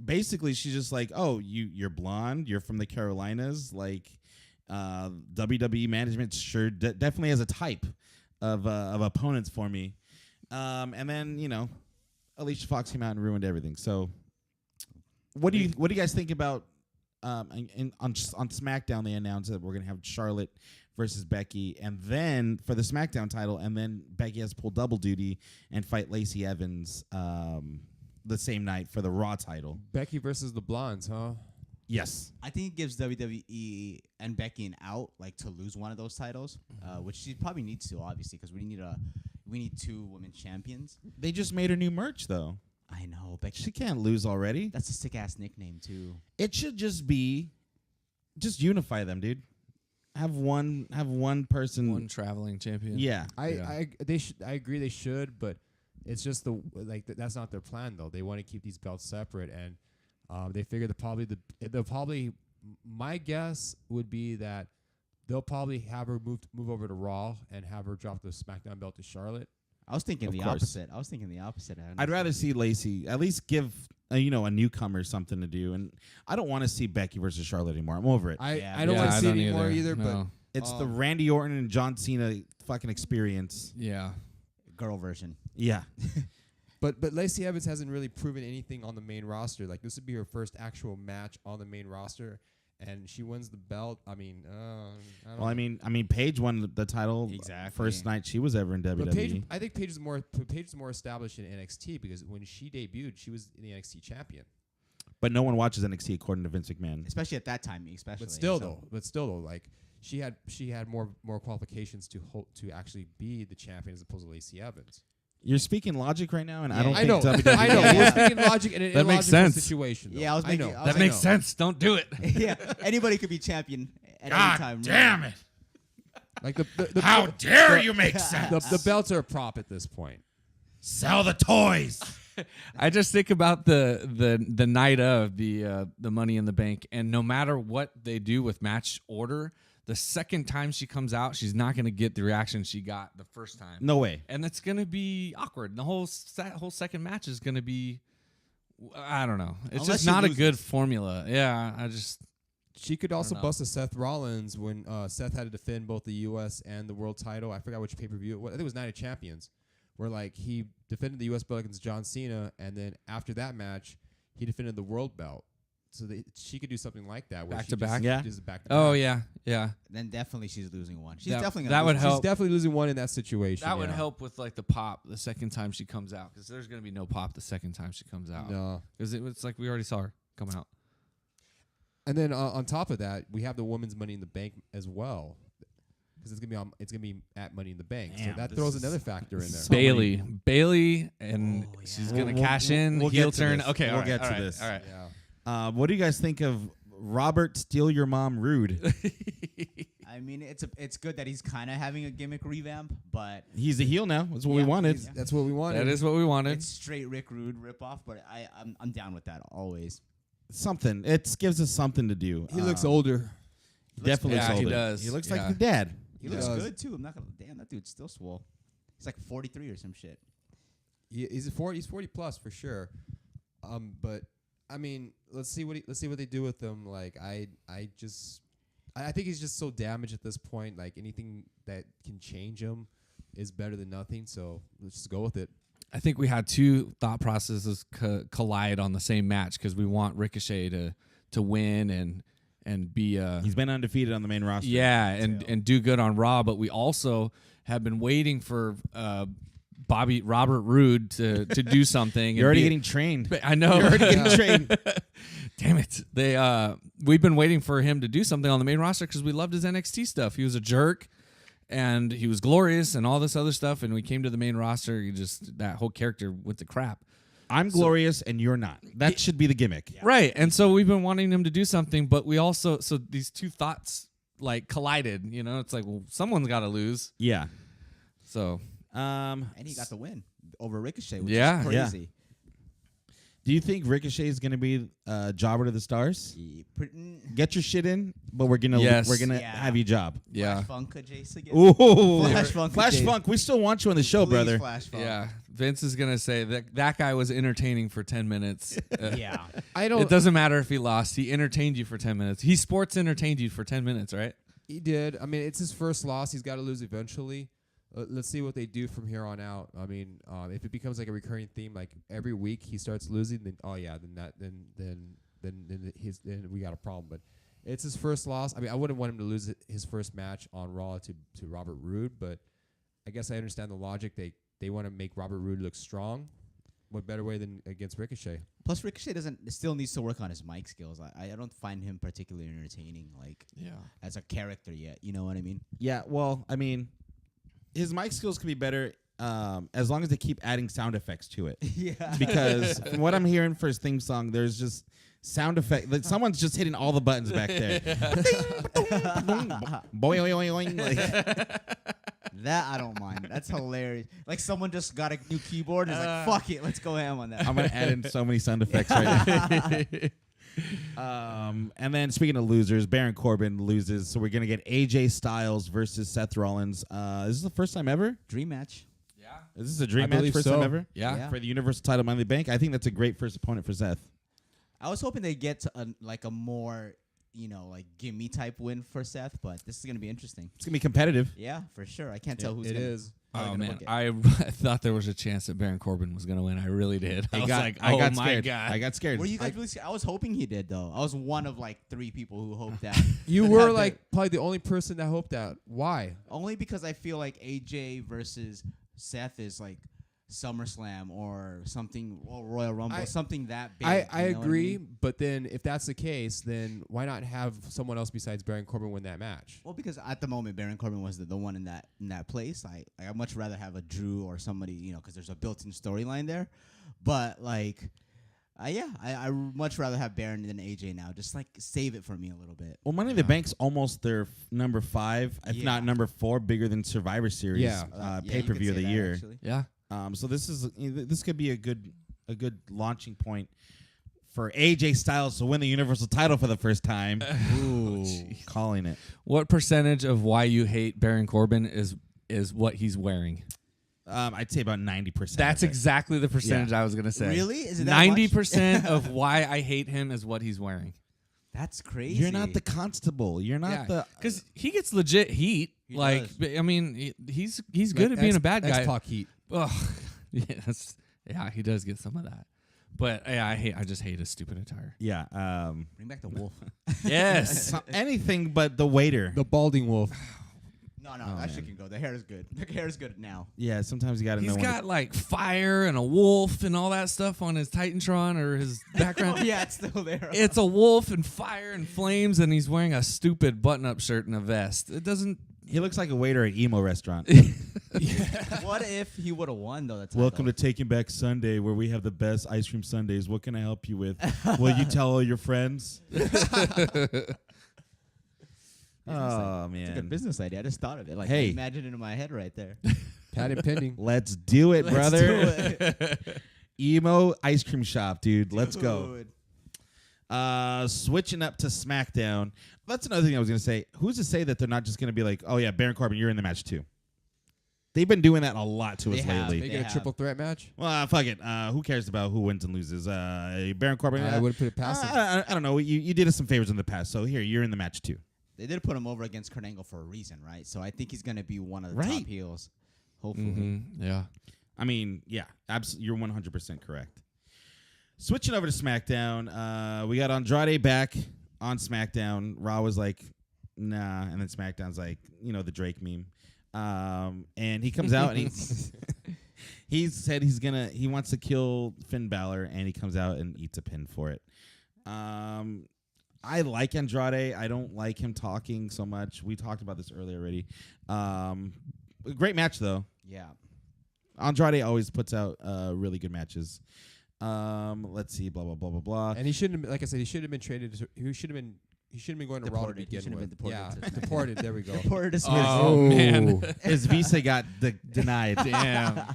Basically, she's just like, "Oh, you're blonde. You're from the Carolinas. Like, WWE management sure definitely has a type of opponents for me." And then Alicia Fox came out and ruined everything. So, what do you guys think about? On SmackDown, they announced that we're gonna have Charlotte versus Becky, and then for the SmackDown title, and then Becky has to pull double duty and fight Lacey Evans the same night for the Raw title. Becky versus the Blondes, huh? Yes. I think it gives WWE and Becky an out, like to lose one of those titles, which she probably needs to, obviously, because we need two women champions. They just made her new merch, though. I know, Becky. She can't lose already. That's a sick ass nickname too. It should just unify them, dude. Have one person. One traveling champion. Yeah. I agree they should, but it's just that's not their plan though. They want to keep these belts separate, and they figure they'll probably my guess would be that they'll probably have her move over to Raw and have her drop the SmackDown belt to Charlotte. I was thinking Of the course. opposite. I'd rather see Lacey at least give a newcomer something to do, and I don't want to see Becky versus Charlotte anymore. I'm over it. I Yeah, don't Yeah, want to I see it don't anymore either, No. It's the Randy Orton and John Cena fucking experience. Yeah. girl version. Yeah. but Lacey Evans hasn't really proven anything on the main roster. Like this would be her first actual match on the main roster, and she wins the belt. I mean, I don't Well, know. I mean, Paige won the title Exactly. first night she was ever in WWE. But Paige, I think Paige is more established in NXT because when she debuted, she was the NXT champion. But no one watches NXT according to Vince McMahon. Especially at that time, especially. But still, though, like she had more qualifications to actually be the champion as opposed to Lacey Evans. You're speaking logic right now, and I Yeah, don't I think know, WWE. I know. Yeah. We're speaking logic in an That makes illogical sense. situation. Though. Yeah, I was making- know. I was That I makes know. sense. Don't do it. yeah, anybody could be champion at any time. it! Like the How dare you make sense? the belts are a prop at this point. Sell the toys. I just think about the night of the Money in the Bank, and no matter what they do with match order, the second time she comes out, she's not going to get the reaction she got the first time. No way. And it's going to be awkward. The whole second match is going to be, I don't know. It's Unless just she not a loses. good formula. Yeah, She could also know. bust a Seth Rollins when Seth had to defend both the U.S. and the world title. I forgot which pay-per-view it was. I think it was Night of Champions, where like he defended the U.S. belt against John Cena, and then after that match, he defended the world belt. So she could do something like that. Where Back she to just- back? Yeah. just back to Oh, back. yeah. Then definitely she's losing one. She's That- definitely that gonna would lose. help. She's definitely losing one in that situation. That would yeah. help with like the pop the second time she comes out, because there's going to be no pop the second time she comes out. No. Because it's like we already saw her come out. And then on top of that, we have the women's Money in the Bank as well, because it's gonna be at Money in the Bank. Damn, so that this throws is- another factor in there. so Bailey, and Oh, she's yeah. going to cash in, we'll heel get to turn. this. Okay, We'll all right, get to all right, this. All right. Yeah. What do you guys think of Robert Steal Your Mom Rude? I mean, it's good that he's kind of having a gimmick revamp, but He's a heel now. That's what we Yeah, wanted. he's- That's what we wanted. That is what we wanted. it's straight Rick Rude ripoff. But I'm down with that always. Something. It gives us something to do. He looks older. Definitely yeah, looks he older. does. He looks Yeah. like your dad. He He looks does. good too. I'm not gonna. Damn, that dude's still swole. He's like 43 or some shit. He's 40 plus for sure. But I mean, let's see what they do with him. Like I think he's just so damaged at this point. Like anything that can change him is better than nothing. So let's just go with it. I think we had two thought processes collide on the same match, because we want Ricochet to win and be He's been undefeated on the main roster. and do good on Raw, but we also have been waiting for Robert Roode to do something. You're and already be- getting trained. But I know. You're already getting trained. Damn it! We've been waiting for him to do something on the main roster because we loved his NXT stuff. He was a jerk, and he was glorious, and all this other stuff. And we came to the main roster, that whole character went to crap. I'm glorious and you're not. That should be the gimmick. Right. And so we've been wanting him to do something, but we also, so these two thoughts like collided, it's like, well, someone's got to lose. Yeah. So, And he got the win over Ricochet, which Yeah, is yeah. crazy. Do you think Ricochet is going to be jobber to the stars? Get your shit in, but we're gonna Yes. Yeah. have you job. yeah. Flash Funk Jace again. Ooh, Flash Funk. We still want you on the show, Please, brother. Flash Funk. Yeah. Vince is going to say that guy was entertaining for 10 minutes. Yeah. I don't. It doesn't matter if he lost. He entertained you for 10 minutes. He sports entertained you for 10 minutes, right? He did. I mean, it's his first loss. He's got to lose eventually. Let's see what they do from here on out. I mean, if it becomes like a recurring theme, like every week he starts losing, then then we got a problem. But it's his first loss. I mean, I wouldn't want him to lose his first match on Raw to Robert Roode, but I guess I understand the logic. They want to make Robert Roode look strong. What better way than against Ricochet? Plus, Ricochet still needs to work on his mic skills. I don't find him particularly entertaining, like as a character yet. You know what I mean? Yeah, well, I mean, his mic skills could be better as long as they keep adding sound effects to it. Yeah. Because from what I'm hearing for his theme song, there's just sound effect. Like someone's just hitting all the buttons back there. Boing, boing, boing, like, That I don't mind. That's hilarious. Like someone just got a new keyboard and is like, "Fuck it, let's go ham on that." I'm gonna add in so many sound effects right now. And then speaking of losers, Baron Corbin loses, so we're gonna get AJ Styles versus Seth Rollins. Is this the first time ever? Dream match. Yeah. Is this a dream I match? believe First so. time ever Yeah. for the Universal Title Money in the Bank. I think that's a great first opponent for Seth. I was hoping they get to a more, like gimme type win for Seth, but this is gonna be interesting. It's gonna be competitive. Yeah, for sure. I can't tell who's It gonna, is. how they're Oh, gonna man. book it. I thought there was a chance that Baron Corbin was going to win. I really did. I was like, I oh got my scared. God. I got scared. Were you guys really scared? I was hoping he did though. I was one of like 3 people who hoped that. You that were had like probably the only person that hoped that. Why? only because I feel like AJ versus Seth is like SummerSlam or something, or Royal Rumble, something that big. I you know what agree, mean? but then if that's the case, then why not have someone else besides Baron Corbin win that match? Well, because at the moment Baron Corbin was the one in that place. I'd much rather have a Drew or somebody, because there's a built-in storyline there. But like, I much rather have Baron than AJ now. Just like save it for me a little bit. Well, Money in the Bank's almost their number 5, if Yeah. not number 4, bigger than Survivor Series Yeah. Yeah, you pay-per-view could of the say that, year. actually. Yeah. So this could be a good a good launching point for AJ Styles to win the Universal title for the first time. Ooh, calling it. What percentage of why you hate Baron Corbin is what he's wearing? I'd say about 90%. That's exactly the percentage I was gonna say. Really? Is it that much? 90% of why I hate him is what he's wearing. That's crazy. You're not the constable. You're not the. Because he gets legit heat. He like, does. I mean, he's good at being a bad guy. Talk heat. Ugh. Yeah, he does get some of that. But yeah, I just hate his stupid attire. Yeah. Bring back the wolf. Yes. Anything but the waiter. The balding wolf. No, Oh, that shit man. can go. The hair is good. The hair is good now. Yeah, sometimes you got to know. He's when got like fire and a wolf and all that stuff on his Titantron or his background. Yeah, it's still there. It's a wolf and fire and flames, and he's wearing a stupid button-up shirt and a vest. It doesn't. He looks like a waiter at emo restaurant. What if he would have won though? That's Welcome to Taking Back Sunday, where we have the best ice cream sundaes. What can I help you with? Will you tell all your friends? Oh It's a good man, business idea. I just thought of it. Like, Hey. I imagine it in my head right there. Patent pending. let's do it, Let's brother. do it. Emo ice cream shop, dude. Let's go. Dude. Switching up to SmackDown. That's another thing I was gonna say. Who's to say that they're not just gonna be like, oh yeah, Baron Corbin, you're in the match too. They've been doing that a lot to They us have. lately. Make They it a have. triple threat match. Well, fuck it. Who cares about who wins and loses? Baron Corbin. I wouldn't put it past him. I don't know. You did us some favors in the past, so here you're in the match too. They did put him over against Kurt Angle for a reason, right? So I think he's gonna be one of the Right. top heels. Hopefully. Mm-hmm. Yeah. I mean, yeah, absolutely. You're 100% correct. Switching over to SmackDown, we got Andrade back on SmackDown. Raw was like, nah, and then SmackDown's like, the Drake meme. And he comes out and he said he wants to kill Finn Balor, and he comes out and eats a pin for it. I like Andrade. I don't like him talking so much. We talked about this earlier already. Great match though. Yeah. Andrade always puts out really good matches. Let's see, blah blah blah blah blah. And he shouldn't have, like I said, he should have been traded. He should have been going to Raw to Deported. He begin should have with. been deported Yeah, to- deported. There we go. Deported to Oh, man. His visa got denied. Damn.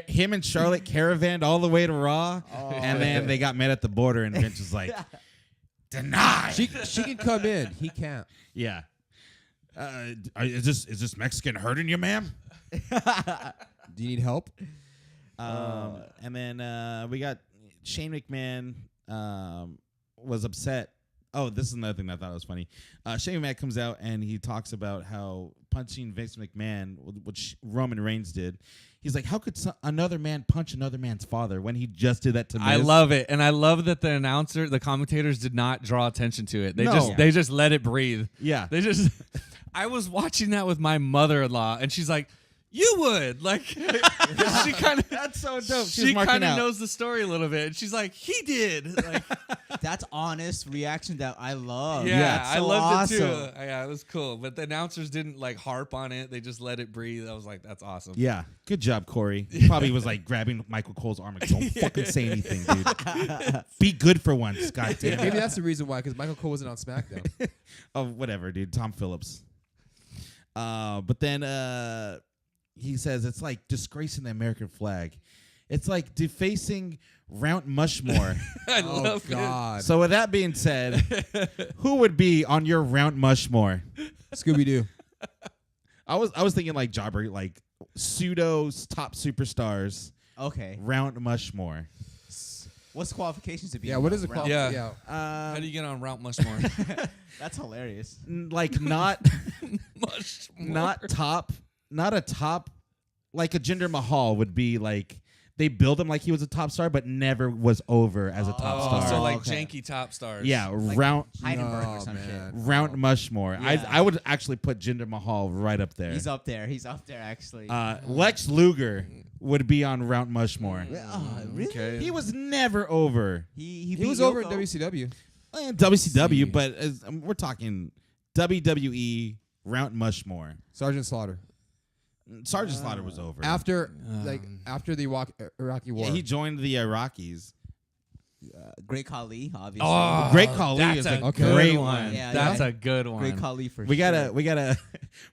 Him and Charlotte caravanned all the way to Raw, and then they got met at the border, and Vince was like, denied. She can come in. He can't. Yeah. Is this Mexican hurting you, ma'am? Do you need help? And then we got Shane McMahon was upset. Oh, this is another thing that I thought was funny. Shane McMahon comes out and he talks about how punching Vince McMahon, which Roman Reigns did. He's like, how could another man punch another man's father when he just did that to Miz? I love it, and I love that the commentators did not draw attention to it. They just let it breathe. Yeah. They just. I was watching that with my mother-in-law, and she's like, "You would like." She kind of. That's so dope. She kind of knows the story a little bit. And she's like, "He did." Like, That's honest reaction that I love. yeah, That's I so loved it too. awesome. Yeah, it was cool. But the announcers didn't like harp on it. They just let it breathe. I was like, "That's awesome." Yeah. Good job, Corey. He probably was like grabbing Michael Cole's arm. Like, don't fucking say anything, dude. Be good for once. God damn it. Maybe that's the reason why, because Michael Cole wasn't on SmackDown. Oh, whatever, dude. Tom Phillips. But then he says it's like disgracing the American flag. It's like defacing Rount Mushmore. I Oh love it. God. So with that being said, who would be on your Rount Mushmore? Scooby Doo. I was thinking like Jobber, like pseudo top superstars. Okay. Rount Mushmore. What's the qualifications to be? Yeah. on What that is the round? qual? Yeah. Yeah. How do you get on Rount Mushmore? That's hilarious. Like not not a top, like a Jinder Mahal would be like. They build him like he was a top star, but never was over as a top star. So like okay. janky top stars. Yeah, Like Rount Heidenberg or No, some man. shit. Rount Mushmore. Yeah. I would actually put Jinder Mahal right up there. He's up there. He's up there, actually. Lex Luger would be on Rount Mushmore. Really? Okay. He was never over. He He was beat over in Yoko. WCW. WCW, See. but we're talking WWE Rount Mushmore. Sergeant Slaughter. Sergeant Slaughter was over. After the Iraqi War. Yeah, he joined the Iraqis. Great Khali, obviously. Oh, Great Khali that's is a a Okay. great good one. one. Yeah, That's yeah. a good one. Great Khali for We sure. gotta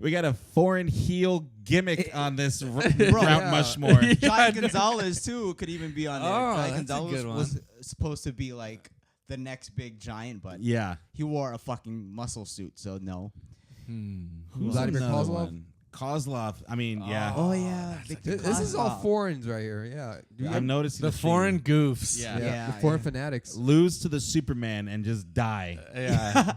we got a foreign heel gimmick on this Rount yeah. Mushmore. Giant Gonzalez too could even be on there. Oh, Giant that's a Gonzalez good one. was supposed to be like the next big giant, but Yeah. he wore a fucking muscle suit, so no. Who's Vladimir another Kozlov? one? Kozlov. I mean, yeah. Oh yeah, This is all foreign's right here. Yeah. Do you I'm noticing The a foreign theme. goofs. Yeah. Yeah. the foreign fanatics. Lose to the Superman and just die. Yeah.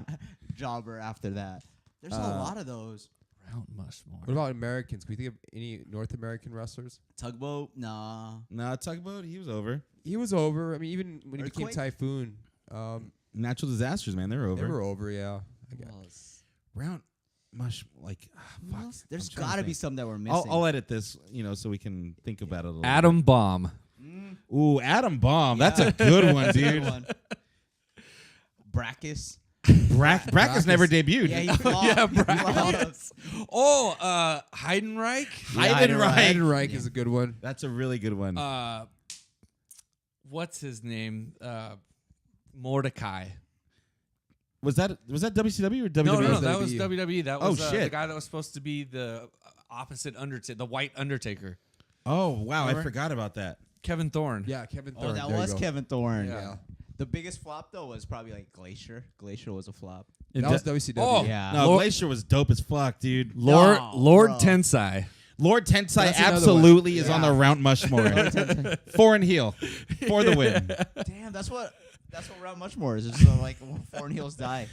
jobber after that. There's a lot of those. Rount Mushmore. What about Americans? Can we think of any North American wrestlers? Tugboat, nah. No, Tugboat, he was over. He was over. I mean, even when he became Earthquake? Typhoon, Natural disasters, man, they're over. they were over. Yeah. I guess. Who else? Rount Mush, like, Who fuck. else? There's I'm trying to got to be think. some that we're missing. I'll edit this, so we can think about it a little. Atom Bomb. Mm, Ooh, Atom Bomb. That's Yeah. a good one, good dude. one. Brackus. Brackus never debuted. Yeah, he flopped. Yeah, He Brackus. flopped. Oh, Heidenreich. Heidenreich. Heidenreich Yeah. is a good one. That's a really good one. What's his name? Mordecai. Was that WCW or WWE? No, that was WWE. WWE. That Oh, was the shit. guy that was supposed to be the opposite Undertaker, the White Undertaker. Oh, wow. I Remember? forgot about that. Kevin Thorne. Yeah, Kevin Oh, Thorne. that There you was go. Kevin Thorne. Yeah. The biggest flop though was probably like Glacier. Glacier was a flop. That was WCW. Oh. Yeah. No, Lord- Glacier was dope as fuck, dude. Lord No, Lord bro. Tensai. Lord Tensai That's another absolutely one. is Yeah. on the Rount Mushmore. Foreign heel for the win. Damn, that's what Rount Mushmore is. It's like foreign heels die.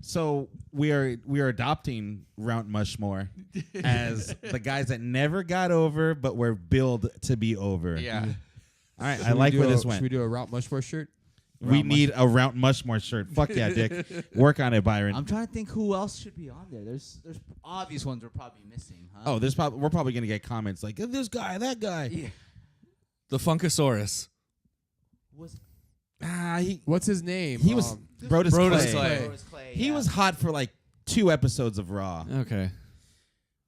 So we are adopting Rount Mushmore as the guys that never got over but were billed to be over. Yeah. All right, Should I we like do where a- this Should we went. do a Rount Mushmore shirt? We Rount need a Rount Mushmore shirt. Fuck yeah, Dick. Work on it, Byron. I'm trying to think who else should be on there. There's obvious ones we're probably missing, huh? Oh, we're probably gonna get comments like this guy, that guy. yeah. The Funkasaurus. Was What's his name? He was Brodus Brodus Clay. Clay. Brodus Clay, He yeah. was hot for like 2 episodes of Raw. Okay.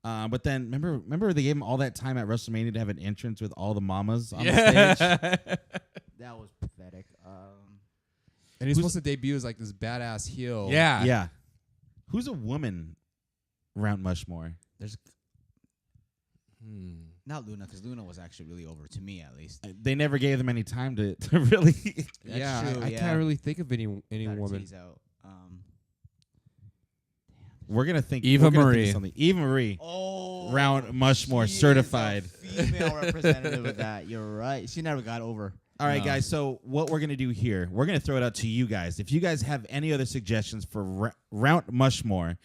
But then remember they gave him all that time at WrestleMania to have an entrance with all the mamas on the Yeah. stage. That was pathetic. and he's supposed to debut as like this badass heel. Yeah. Yeah. Who's a woman? Rount Mushmore. There's Hmm. not Luna, because Luna was actually really over to me at least. They never gave them any time to really. That's yeah. true, I yeah. can't really think of any Got her woman. titties out. We're gonna think. Eva we're gonna think of Marie. something. Eva Marie. Oh, Rount Mushmore she is a certified. female representative of that. You're right. She never got over. All right, No. guys. So what we're gonna do here? We're gonna throw it out to you guys. If you guys have any other suggestions for Rount Mushmore,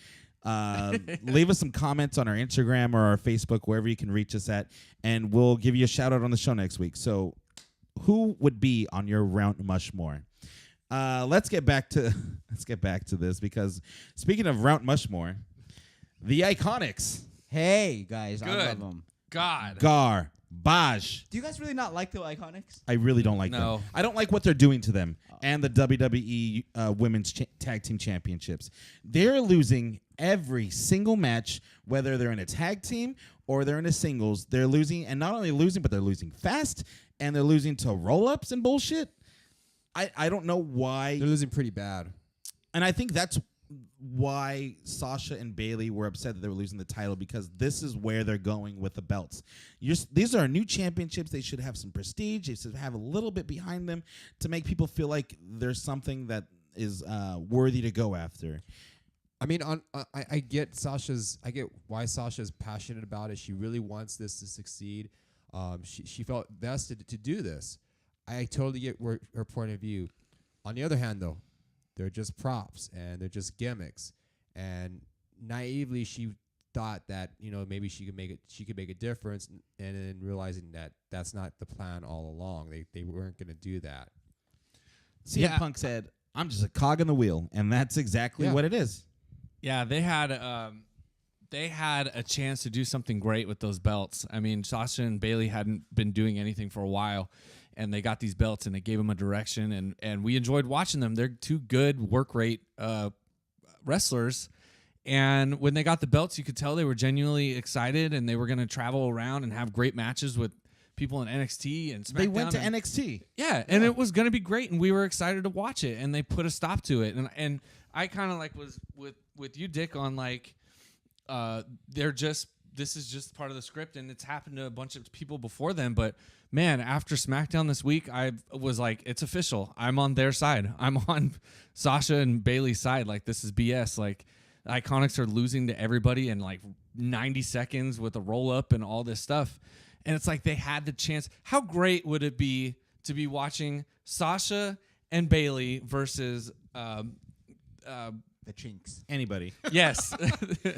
leave us some comments on our Instagram or our Facebook, wherever you can reach us at, and we'll give you a shout out on the show next week. So, who would be on your Rount Mushmore? Let's get back to this, because speaking of Rount Mushmore, the Iconics, Hey guys, I Good. love them. God. Garbage. Do you guys really not like the Iconics? I really don't like No. them. I don't like what they're doing to them and the WWE Women's Tag Team Championships. They're losing every single match, whether they're in a tag team or they're in a singles. They're losing, and not only losing, but they're losing fast, and they're losing to roll-ups and bullshit. I don't know why. They're losing pretty bad. And I think that's why Sasha and Bayley were upset that they were losing the title, because this is where they're going with the belts. These are new championships. They should have some prestige. They should have a little bit behind them to make people feel like there's something that is worthy to go after. I mean, I get why Sasha's passionate about it. She really wants this to succeed. She felt vested to do this. I totally get her point of view. On the other hand, though, they're just props and they're just gimmicks. And naively, she thought that maybe she could make a difference, and then realizing that that's not the plan all along. They weren't going to do that. CM Punk said, "I'm just a cog in the wheel," and that's exactly what it is. Yeah, they had a chance to do something great with those belts. I mean, Sasha and Bayley hadn't been doing anything for a while, and they got these belts and they gave them a direction, and we enjoyed watching them. They're two good work rate wrestlers, and when they got the belts, you could tell they were genuinely excited, and they were going to travel around and have great matches with people in NXT and SmackDown. They went to and- NXT. Yeah, and it was going to be great, and we were excited to watch it, and they put a stop to it. And I kind of like was with you, Dick, on like this is just part of the script, and it's happened to a bunch of people before them. But man, after SmackDown this week, I was like, it's official. I'm on their side. I'm on Sasha and Bailey's side. Like, this is BS. Like, the Iconics are losing to everybody in like 90 seconds with a roll up and all this stuff. And it's like they had the chance. How great would it be to be watching Sasha and Bailey versus The Chinks. Anybody. yes.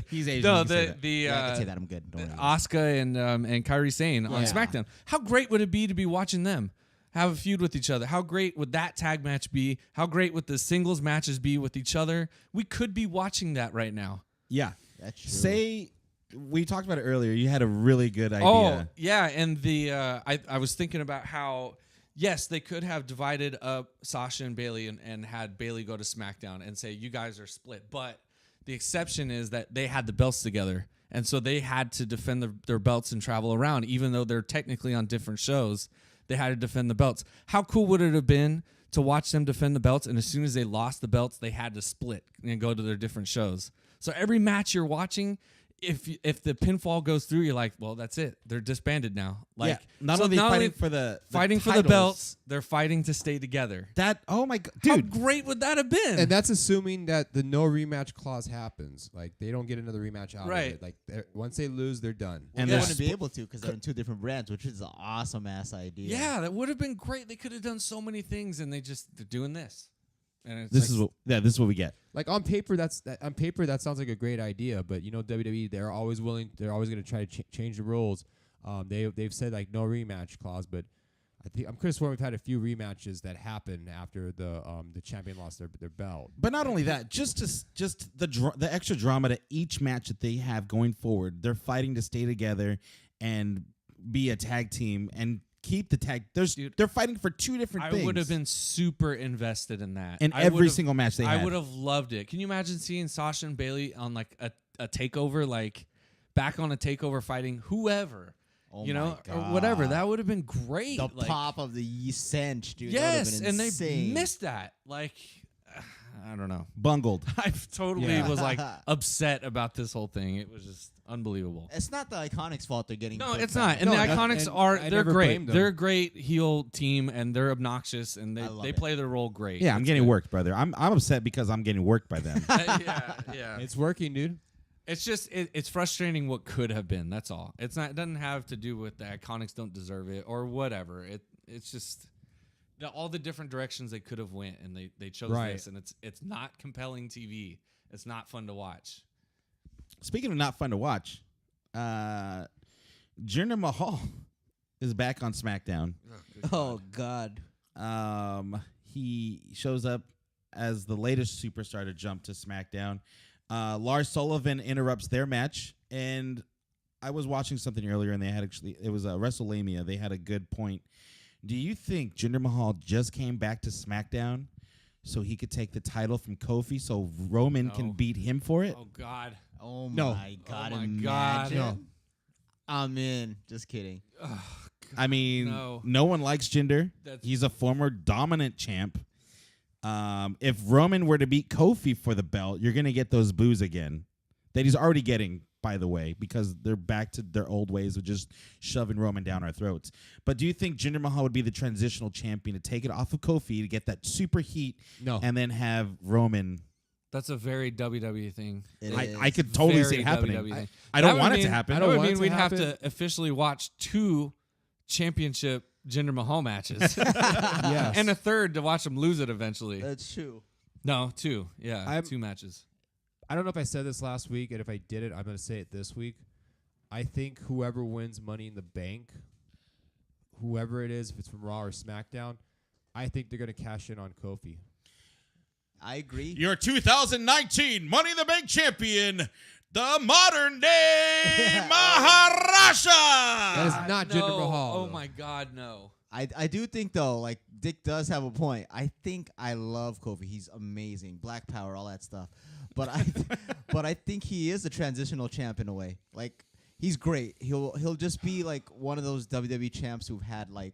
He's Asian. No, you can say the that. the Yeah, I can say that. I'm good. Don't worry. Asuka and Kairi Sane on Yeah. SmackDown. How great would it be to be watching them have a feud with each other? How great would that tag match be? How great would the singles matches be with each other? We could be watching that right now. Yeah. That's true. Say, we talked about it earlier. You had a really good idea. Oh, yeah, and the I was thinking about how, yes, they could have divided up Sasha and Bailey and had Bailey go to SmackDown and say, you guys are split. But the exception is that they had the belts together, and so they had to defend their belts and travel around. Even though they're technically on different shows, they had to defend the belts. How cool would it have been to watch them defend the belts, and as soon as they lost the belts, they had to split and go to their different shows? So every match you're watching, if the pinfall goes through, you're like, well, that's it. They're disbanded now. Like, yeah. Not so only fighting for the fighting for the titles, belts, they're fighting to stay together. That, oh my God. How Dude. great would that have been? And that's assuming that the no rematch clause happens. Like, they don't get another rematch out Right. of it. Like, once they lose, they're done. And they they're wouldn't be able to because they're in two different brands, which is an awesome ass idea. yeah, that would have been great. They could have done so many things, and they're doing this. And it's This like, this is what we get. Like, on paper, that sounds like a great idea. But you know, WWE, they're always willing. They're always going to try to change the rules. They've said like no rematch clause, but I'm pretty sure we've had a few rematches that happened after the champion lost their belt. But not only that, just the extra drama to each match that they have going forward. They're fighting to stay together and be a tag team and keep the tag. They're fighting for two different things. I would have been super invested in that. in every single match they had. I would have loved it. Can you imagine seeing Sasha and Bailey on like a takeover, like back on a takeover fighing whoever, Oh you my know, or God. whatever? That would have been great. The like, pop of the cinch, dude. yes, that and been they insane. missed that. Like, I don't know. bungled. I totally Yeah. was like upset about this whole thing. It was just unbelievable. It's not the Iconics' fault they're getting. No, put it's back. not. And No, the that- Iconics and are I they're never great. blamed them. They're a great heel team, and they're obnoxious, and I love they it. play their role great. Yeah, I'm It's getting good. worked, brother. I'm upset because I'm getting worked by them. yeah. It's working, dude. It's just it's frustrating what could have been. That's all. It's not. It doesn't have to do with the Iconics don't deserve it or whatever. It's just all the different directions they could have went, and they chose Right. this, and it's not compelling TV. It's not fun to watch. Speaking of not fun to watch, Jinder Mahal is back on SmackDown. Oh God. He shows up as the latest superstar to jump to SmackDown. Lars Sullivan interrupts their match, and I was watching something earlier, and they had it was a WrestleMania. They had a good point. Do you think Jinder Mahal just came back to SmackDown so he could take the title from Kofi so Roman can No. beat him for it? Oh God. Oh No. my God. Oh my imagine. God. No. I'm in. Just kidding. I mean, No. no one likes Jinder. That's- He's a former dominant champ. If Roman were to beat Kofi for the belt, you're going to get those boos again that he's already getting, by the way, because they're back to their old ways of just shoving Roman down our throats. But do you think Jinder Mahal would be the transitional champion to take it off of Kofi to get that super heat No. and then have Roman? That's a very WWE thing. It I is. could totally see Very it happening. WWE thing. I That don't would want it to mean- happen. I That don't would want mean it to we'd have happen. to officially watch 2 championship Jinder Mahal matches Yes. and a third to watch him lose it eventually. That's true. No, 2. Yeah, I'm- 2 matches. I don't know if I said this last week, and if I did it, I'm going to say it this week. I think whoever wins Money in the Bank, whoever it is, if it's from Raw or SmackDown, I think they're going to cash in on Kofi. I agree. Your 2019 Money in the Bank champion, the modern day Maharaja. That is not no. Jinder Mahal. Oh though. my God, no. I do think though, like Dick does have a point. I think I love Kofi. He's amazing, Black Power, all that stuff. But I think he is a transitional champ in a way. Like he's great. He'll just be like one of those WWE champs who've had like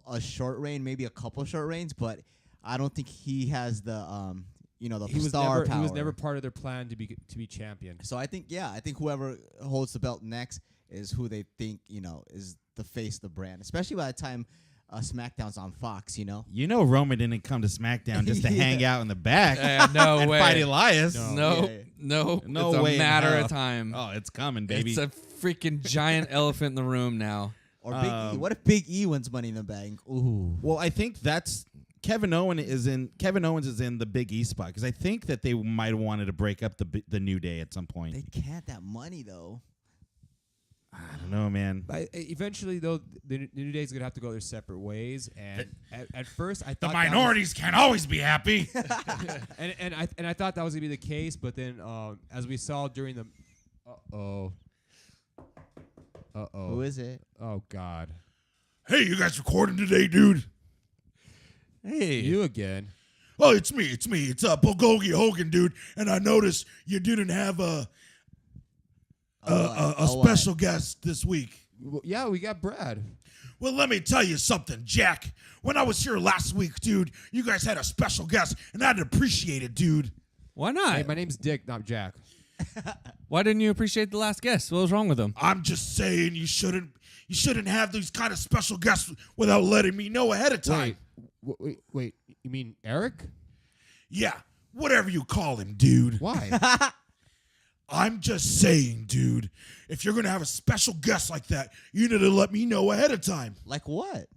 a short reign, maybe a couple short reigns. But I don't think he has the the he was star never power. he was never part of their plan to be champion. So I think whoever holds the belt next is who they think is the face of the brand, especially by the time SmackDown's on Fox. You know Roman didn't come to SmackDown just to Yeah. hang out in the back No and way. fight Elias. No, Yeah. no, No it's way a in matter hell. of time. Oh, it's coming, baby. It's a freaking giant elephant in the room now. Or Big E. What if Big E wins Money in the Bank? Ooh. Well, I think that's Kevin Owens is in the Big E spot because I think that they might have wanted to break up the New Day at some point. They can't that money though. I don't know, man. Eventually, though, the New Day's gonna have to go their separate ways. And at first, I The thought minorities can't always be happy. and I thought that was gonna be the case, but then as we saw during the, Who is it? oh God, Hey, you guys recording today, dude? Hey, you again? Oh, it's me. It's Bulgogi Hogan, dude. And I noticed you didn't have a special guest this week. Well, yeah, we got Brad. Well, let me tell you something, Jack. When I was here last week, dude, you guys had a special guest, and I'd appreciate it, dude. why not? Hey, my name's Dick, not Jack. Why didn't you appreciate the last guest? What was wrong with him? I'm just saying you shouldn't have these kind of special guests without letting me know ahead of time. Wait. You mean Eric? Yeah, whatever you call him, dude. Why? I'm just saying, dude, if you're going to have a special guest like that, you need to let me know ahead of time. Like what?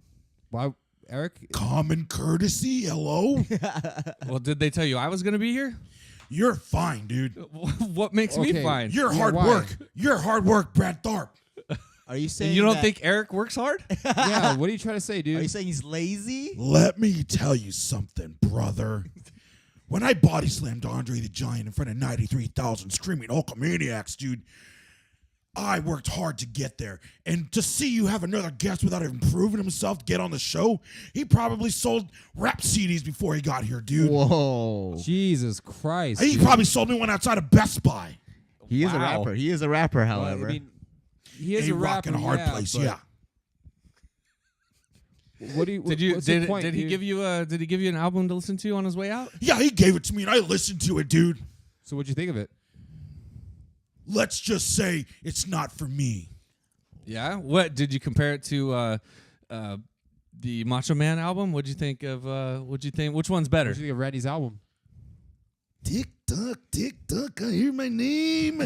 Why, Eric? Common courtesy, hello? Well, did they tell you I was going to be here? You're fine, dude. What makes me Okay. fine? You're Yeah, hard why? work. You're hard work, Brad Tharp. Are you saying You don't that- think Eric works hard? Yeah. What are you trying to say, Are you dude? saying he's lazy? Let me tell you something, brother. When I body slammed Andre the Giant in front of 93,000 screaming Hulkamaniacs, dude, I worked hard to get there. And to see you have another guest without even proving himself to get on the show, he probably sold rap CDs before he got here, dude. Whoa. Jesus Christ. He dude. probably sold me one outside of Best Buy. He is a Wow. rapper. He is a rapper, Well, however. I mean, he is A a rock rapper. and a hard yeah, place, but yeah. What do you? What's the point, did he dude? give you an album to listen to on his way out? Yeah, he gave it to me and I listened to it, dude. So what'd you think of it? Let's just say it's not for me. Yeah. What did you compare it to? The Macho Man album. What'd you think of? What'd you think? Which one's better? What'd you think of Randy's album? Tick tock, I hear my name.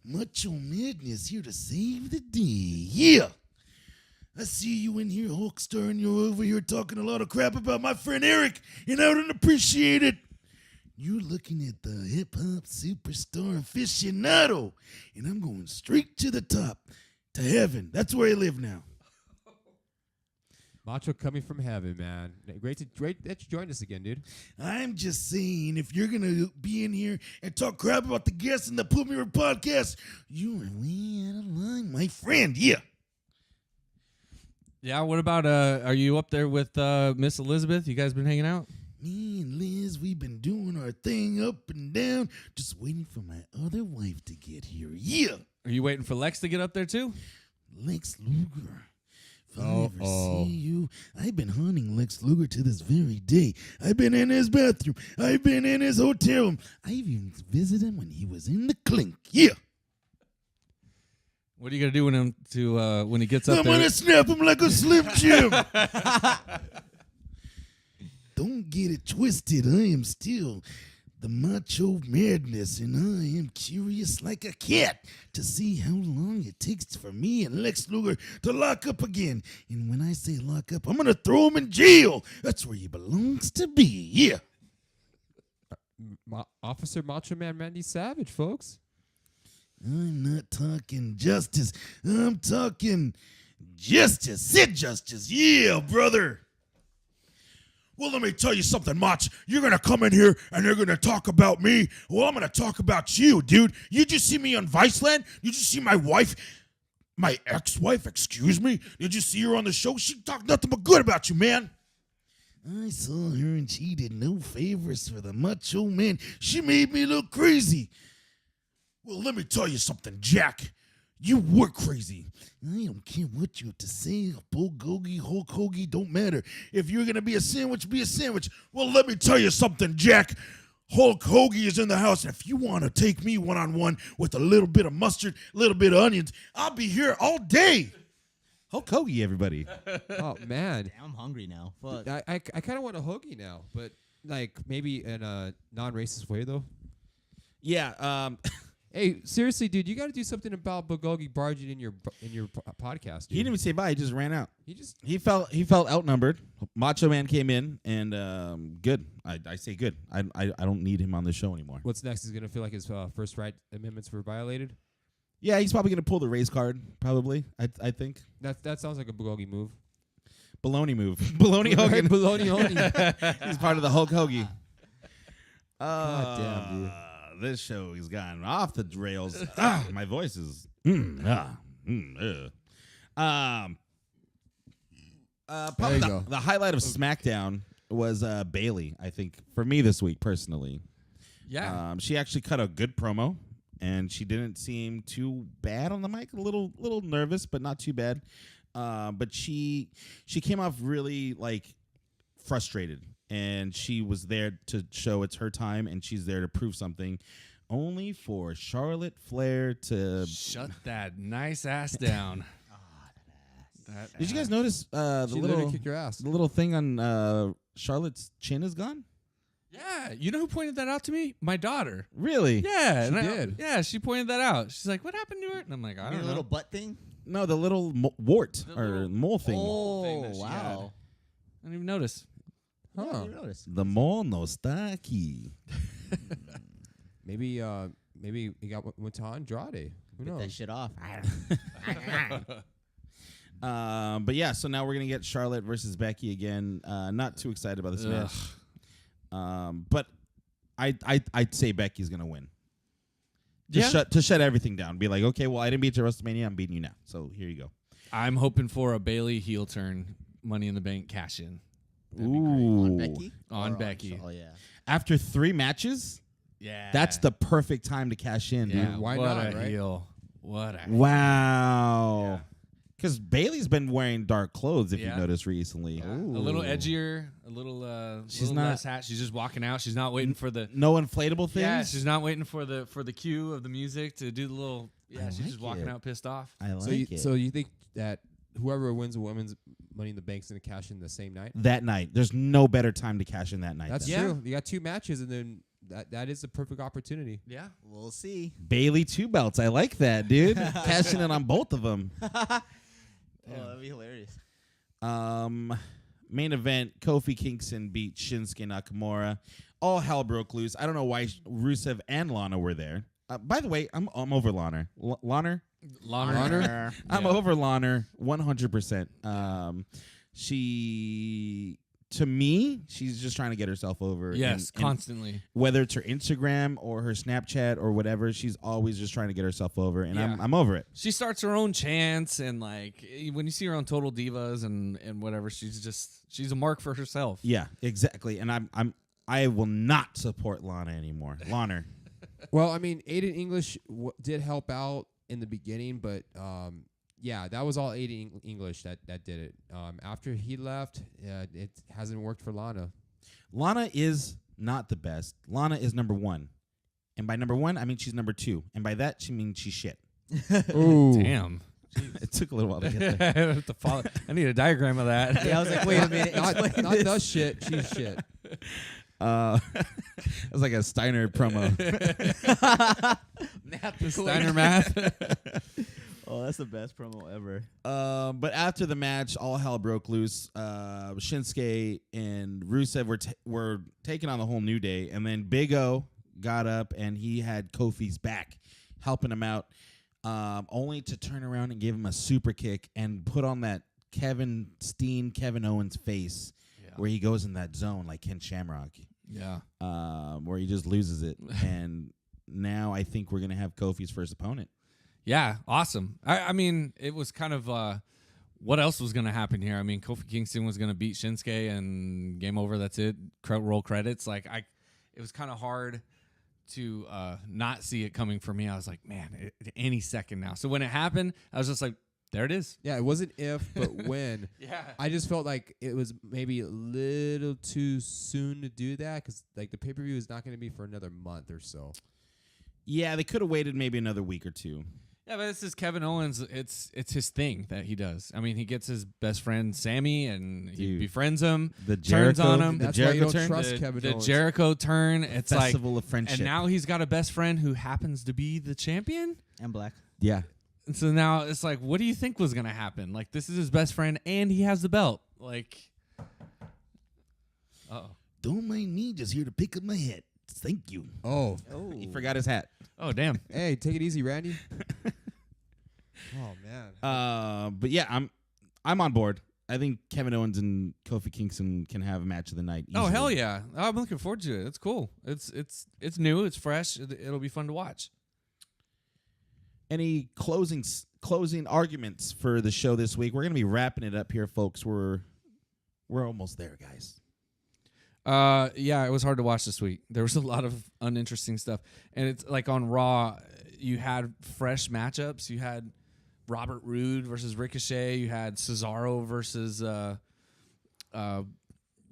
Macho Madness here to save the day. Yeah. I see you in here, Hulkster, and you're over here talking a lot of crap about my friend Eric, and I don't appreciate it. You're looking at the hip-hop superstar aficionado, and I'm going straight to the top, to heaven. That's where I live now. Macho coming from heaven, man. Great that you joined us again, dude. I'm just saying, if you're going to be in here and talk crap about the guests in the Put Mirror podcast, you are way out of line, my friend. Yeah. Yeah. What about? Are you up there with Miss Elizabeth? You guys been hanging out? Me and Liz, we've been doing our thing up and down, just waiting for my other wife to get here. Yeah. Are you waiting for Lex to get up there too? Lex Luger. If I ever see you, I've been hunting Lex Luger to this very day. I've been in his bathroom. I've been in his hotel room. I've even visited him when he was in the clink. Yeah. What are you gonna do when he gets up I'm there? gonna snap him like a Slim Jim. Don't get it twisted. I am still the Macho Madness, and I am curious like a cat to see how long it takes for me and Lex Luger to lock up again. And when I say lock up, I'm gonna throw him in jail. That's where he belongs to be. Yeah. Officer Macho Man Randy Savage, folks. I'm not talking justice. I'm talking justice. Sid Justice. Yeah, brother. Well, let me tell you something, Mach. You're going to come in here and you're going to talk about me. Well, I'm going to talk about you, dude. You just see me on Viceland? You just see my wife, my ex-wife, excuse me? Did you see her on the show? She talked nothing but good about you, man. I saw her and she did no favors for the Macho Man. She made me look crazy. Well, let me tell you something, Jack. You were crazy. I don't care what you have to say. Bulgogi, Hulk Hoagie, don't matter. If you're going to be a sandwich, be a sandwich. Well, let me tell you something, Jack. Hulk Hogan is in the house. And if you want to take me one-on-one with a little bit of mustard, a little bit of onions, I'll be here all day. Hulk Hogan, everybody. Oh man, Damn, I'm hungry now. Fuck. I kind of want a hoagie now, but like maybe in a non-racist way though. Yeah. Hey, seriously, dude, you got to do something about Bulgogi barging in your podcast. Dude. He didn't even say bye. He just ran out. He He felt outnumbered. Macho Man came in and good. I say good. I don't need him on the show anymore. What's next? He's gonna feel like his first right amendments were violated. Yeah, he's probably gonna pull the race card. Probably. I think. That sounds like a Bulgogi move. Baloney move. Baloney Hogan. Baloney Hogan. He's part of the Hulk Hogan. God damn, dude. This show has gotten off the rails. My voice is. Probably There you go. the highlight of SmackDown was Bailey. I think for me this week personally. Yeah. She actually cut a good promo, and she didn't seem too bad on the mic. A little nervous, but not too bad. But she came off really like frustrated. And she was there to show it's her time, and she's there to prove something, only for Charlotte Flair to Shut that nice ass down. Did you guys notice She literally kicked your ass. the little thing on Charlotte's chin is gone? Yeah, you know who pointed that out to me? My daughter. Really? Yeah, She and did. Yeah, she pointed that out. She's like, "What happened to her?" And I'm like, "I You don't mean know." a little butt thing? No, the little wart The or little mole thing. thing Oh, that she wow. I didn't even notice. Yeah, I Huh. didn't notice. The mole no staki. Maybe he went to Andrade. Who Get that knows? shit off. But yeah, so now we're gonna get Charlotte versus Becky again. Not too excited about this Ugh. match. But I'd say Becky's gonna win. Yeah. To shut everything down. Be like, okay, well, I didn't beat you at WrestleMania. I'm beating you now. So here you go. I'm hoping for a Bailey heel turn, Money in the Bank cash in. On Becky? On Or Becky. Oh, yeah. After 3 matches, Yeah, that's the perfect time to cash in, yeah. dude. Why what not, a right? heel. What a Wow. Because Bailey's been wearing dark clothes, if Yeah. you've noticed recently. Yeah. A little edgier, a little. She's little not- less hat. She's just walking out. She's not waiting for the. No inflatable things? Yeah, she's not waiting for the cue of the music to do the little. Yeah, I she's like just walking it. out pissed off. I like So you, it. so you think that whoever wins the women's Money in the Bank's gonna cash in the same night? that night. There's no better time to cash in that night. That's than. true. You got 2 matches, and then that is the perfect opportunity. Yeah. We'll see. Bailey 2 belts. I like that, dude. Cashing in on both of them. Oh, that'd be hilarious. Main event, Kofi Kingston beat Shinsuke Nakamura. All hell broke loose. I don't know why Rusev and Lana were there. By the way, I'm over Lana. Lana? Launer. I'm Yeah. over Lana 100%. She, to me, she's just trying to get herself over. Yes, and constantly. whether it's her Instagram or her Snapchat or whatever, she's always just trying to get herself over, and Yeah. I'm over it. She starts her own chants, and like when you see her on Total Divas and whatever, she's a mark for herself. Yeah, exactly. And I will not support Lana anymore. Lana. Well, I mean, Aiden English did help out in the beginning, but yeah, that was all Aiden English that did it. After he left, it hasn't worked for Lana. Lana is not the best. Lana is number 1. And by number 1, I mean she's number 2. And by that, she means she's shit. Ooh. Damn. It took a little while to get there. I have to follow. I need a diagram of that. Yeah, I was like, wait a minute. Explain Not this. the shit. She's shit. It was like a Steiner promo. The Steiner math. Oh, that's the best promo ever. But after the match, all hell broke loose. Shinsuke and Rusev were taking on the whole New Day, and then Big O got up and he had Kofi's back, helping him out, only to turn around and give him a super kick and put on that Kevin Owens face, where he goes in that zone like Ken Shamrock, Yeah. where he just loses it. And now I think we're gonna have Kofi's first opponent. Yeah, awesome. I mean, it was kind of what else was going to happen here? I mean, Kofi Kingston was going to beat Shinsuke and game over. That's it. Roll credits. Like it was kind of hard to not see it coming for me. I was like, man, any second now. So when it happened, I was just like, There it is. Yeah, it wasn't if, but when. Yeah. I just felt like it was maybe a little too soon to do that because like the pay-per-view is not going to be for another month or so. Yeah, they could have waited maybe another week or two. Yeah, but this is Kevin Owens. It's his thing that he does. I mean, he gets his best friend Sammy and he Dude. befriends him, The turns on Jericho- him. the That's why you Jericho don't turn? trust the, Kevin the Owens. Jericho turn. It's Festival like, of friendship. and now he's got a best friend who happens to be the champion. And black. Yeah. And so now it's like, what do you think was gonna happen? Like, this is his best friend, and he has the belt. Like, Don't mind me, just here to pick up my hat. Thank you. Oh. He forgot his hat. oh damn. Hey, take it easy, Randy. Oh, man. But yeah, I'm on board. I think Kevin Owens and Kofi Kingston can have a match of the night. Oh easily. hell yeah! I'm looking forward to it. It's cool. It's new. It's fresh. It'll be fun to watch. Any closing arguments for the show this week? We're gonna be wrapping it up here, folks. We're almost there, guys. Yeah, it was hard to watch this week. There was a lot of uninteresting stuff, and it's like on Raw, you had fresh matchups. You had Robert Roode versus Ricochet. You had Cesaro versus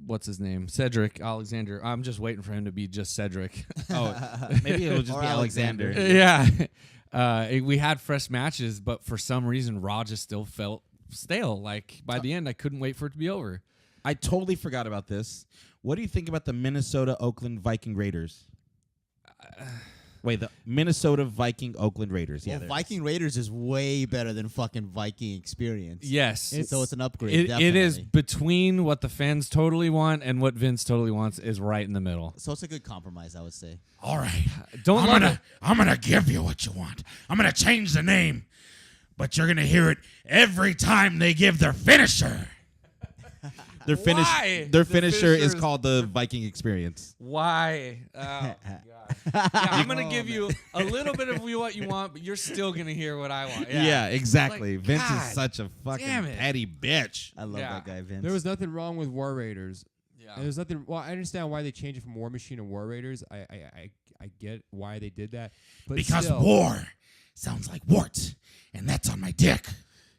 what's his name, Cedric Alexander. I'm just waiting for him to be just Cedric. Oh, maybe it'll just Or be Alexander. Yeah. We had fresh matches, but for some reason, Raw just still felt stale. Like, by the end, I couldn't wait for it to be over. I totally forgot about this. What do you think about the Minnesota Oakland Viking Raiders? Wait, the Minnesota Viking Oakland Raiders. Yeah, Well, there it Viking Raiders is way better than fucking Viking Experience. Yes. So it's an upgrade. It is definitely. between what the fans totally want and what Vince totally wants is right in the middle. So it's a good compromise, I would say. All right. Don't love it. I'm gonna give you what you want. I'm gonna change the name, but you're gonna hear it every time they give their finisher. Their finish. Why? Their The finisher is finishers- called the Viking Experience. Why? Oh, God. Yeah, I'm going to give you a little bit of what you want, but you're still going to hear what I want. Yeah, exactly. Like, Vince God is such a fucking damn it. petty bitch. I love Yeah. that guy, Vince. There was nothing wrong with War Raiders. Yeah. There's nothing. Well, I understand why they changed it from War Machine to War Raiders. I get why they did that. But Because still, war sounds like wart, and that's on my dick.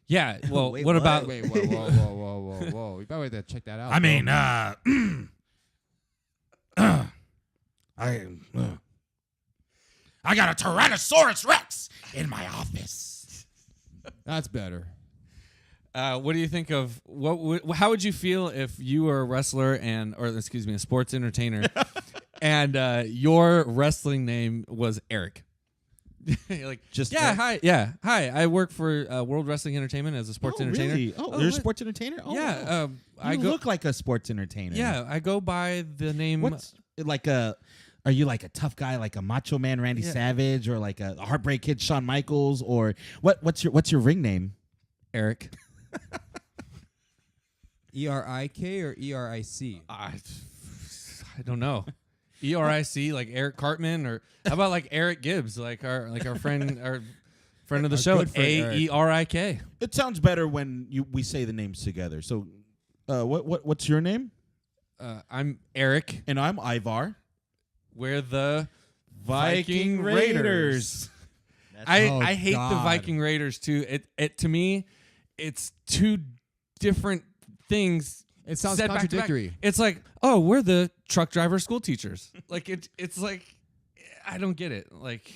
Yeah, well, Wait, what what? about... Wait, whoa. You better wait to check that out. I bro. mean, I got a Tyrannosaurus Rex in my office. That's better. What do you think of how would you feel if you were a wrestler a sports entertainer and your wrestling name was Eric? Like, Just hi, I work for World Wrestling Entertainment as a sports entertainer. Really? Oh, Oh, you're a what- sports entertainer? Oh, Yeah, wow. I You go. look like a sports entertainer. Yeah, I go by the name. What's like a? Are you like a tough guy, like a Macho Man Randy Yeah. Savage, or like a Heartbreak Kid Shawn Michaels, or what's your ring name? Eric. ERIK or ERIC? I don't know. ERIC, like Eric Cartman, or how about like Eric Gibbs, like our friend of the Our show, good friend Eric. AERIK. It sounds better when we say the names together. So, what's your name? I'm Eric. And I'm Ivar. We're the Viking Raiders. I hate the God. Viking Raiders too. It to me, it's two different things. It sounds said back to back. contradictory. It's like, oh, we're the truck driver school teachers. Like it's like, I don't get it. Like,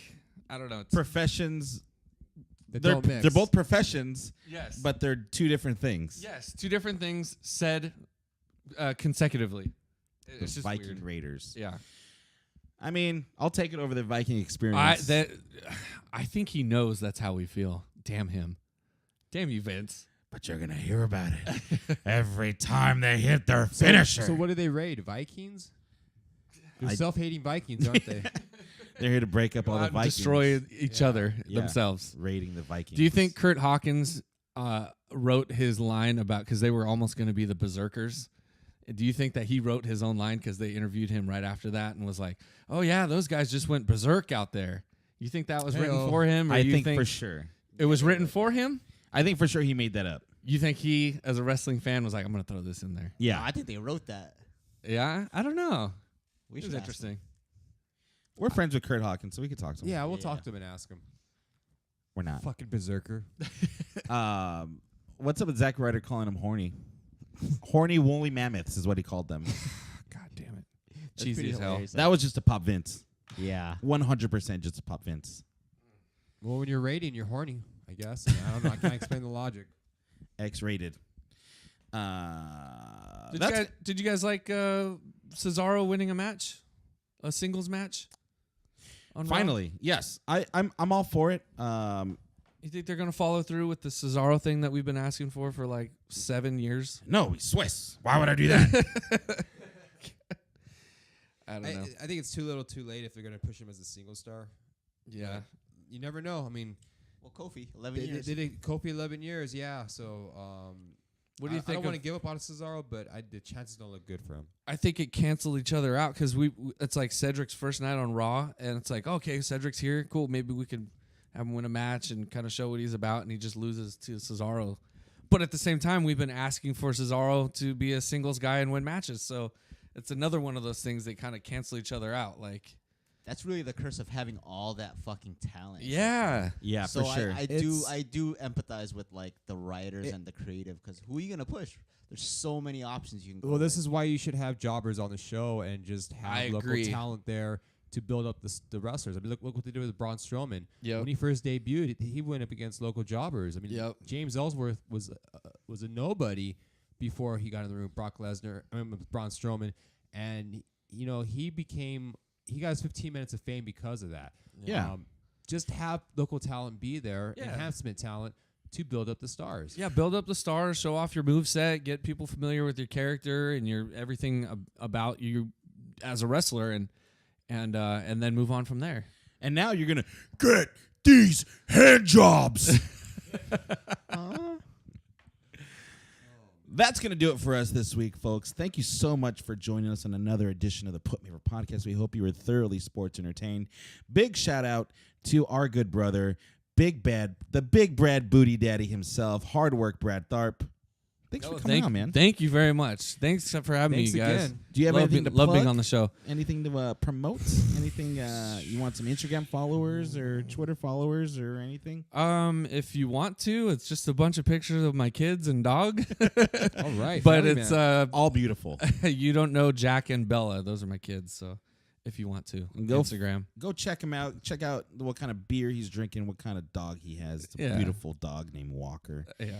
I don't know. It's, Professions. That They're don't mix. they're both professions, yes, but they're two different things. yes, two different things said consecutively. The It's just Viking weird. Raiders. Yeah, I mean, I'll take it over the Viking Experience. I think he knows that's how we feel. Damn him. Damn you, Vince. But you're gonna hear about it every time they hit their finisher. So what do they raid? Vikings? They're self-hating Vikings, aren't they? They're here to break up all the Vikings. Destroy each other Yeah. themselves. Raiding the Vikings. Do you think Kurt Hawkins wrote his line about, because they were almost going to be the Berserkers? Do you think that he wrote his own line because they interviewed him right after that and was like, oh yeah, those guys just went berserk out there? You think that was written Hey-o. for him? Or I you think for sure. it was written for him? I think for sure he made that up. You think he, as a wrestling fan, was like, I'm going to throw this in there? Yeah. No, I think they wrote that. Yeah? I don't know. We It should was ask them. interesting. We're friends with Kurt Hawkins, so we could talk to him. Yeah, we'll Yeah. talk to him and ask him. We're not. Fucking berserker. What's up with Zack Ryder calling him horny? Horny woolly mammoths is what he called them. God damn it. That's Cheesy pretty as hell. hilarious. That was just to pop Vince. Yeah. 100% just to pop Vince. Well, when you're rating, you're horny, I guess. I don't know. I can't explain the logic. X-rated. Did you guys like Cesaro winning a match? A singles match? On Raw? Finally, yes. I'm all for it. You think they're going to follow through with the Cesaro thing that we've been asking for like 7 years? No, he's Swiss. Why would I do that? I don't know. I think it's too little too late if they're going to push him as a single star. Yeah. You never know. I mean, Well, Kofi, 11 they years. did Kofi 11 years, yeah. So, What do you I think don't want to of- give up on Cesaro, but the chances don't look good for him. I think it canceled each other out because it's like Cedric's first night on Raw, and it's like, okay, Cedric's here, cool. Maybe we could have him win a match and kind of show what he's about, and he just loses to Cesaro. But at the same time, we've been asking for Cesaro to be a singles guy and win matches, so it's another one of those things that kind of cancel each other out. Like, That's really the curse of having all that fucking talent. yeah, Yeah, So for sure. I do empathize with like the writers and the creative, because who are you gonna push? There's so many options you can go Well, this with. is why you should have jobbers on the show and just have I local agree. talent there to build up the wrestlers. I mean, look what they did with Braun Strowman. Yep. When he first debuted, he went up against local jobbers. I mean, Yep. James Ellsworth was a nobody before he got in the room with Brock Lesnar, with Braun Strowman, and he got his 15 minutes of fame because of that. Yeah. Just have local talent be there, Yeah. enhancement talent to build up the stars. yeah. Build up the stars, show off your moveset, get people familiar with your character and your everything about you as a wrestler, and then move on from there. and now you're going to Get these hand jobs. That's going to do it for us this week, folks. Thank you so much for joining us on another edition of the Put Me Over podcast. We hope you were thoroughly sports entertained. Big shout out to our good brother, the big Brad Booty Daddy himself, hard work Brad Tharp. Thanks for coming on, man. Thank you very much. Thanks for having Thanks me, guys. again. Do you have love anything being, to love plug? being on the show? Anything to promote? Anything you want some Instagram followers or Twitter followers or anything? If you want to, it's just a bunch of pictures of my kids and dog. All right. But family it's man. All beautiful. you don't know Jack and Bella. Those are my kids. So if you want to, Go Instagram. Go check him out. Check out what kind of beer he's drinking, what kind of dog he has. It's a Yeah. beautiful dog named Walker. Yeah.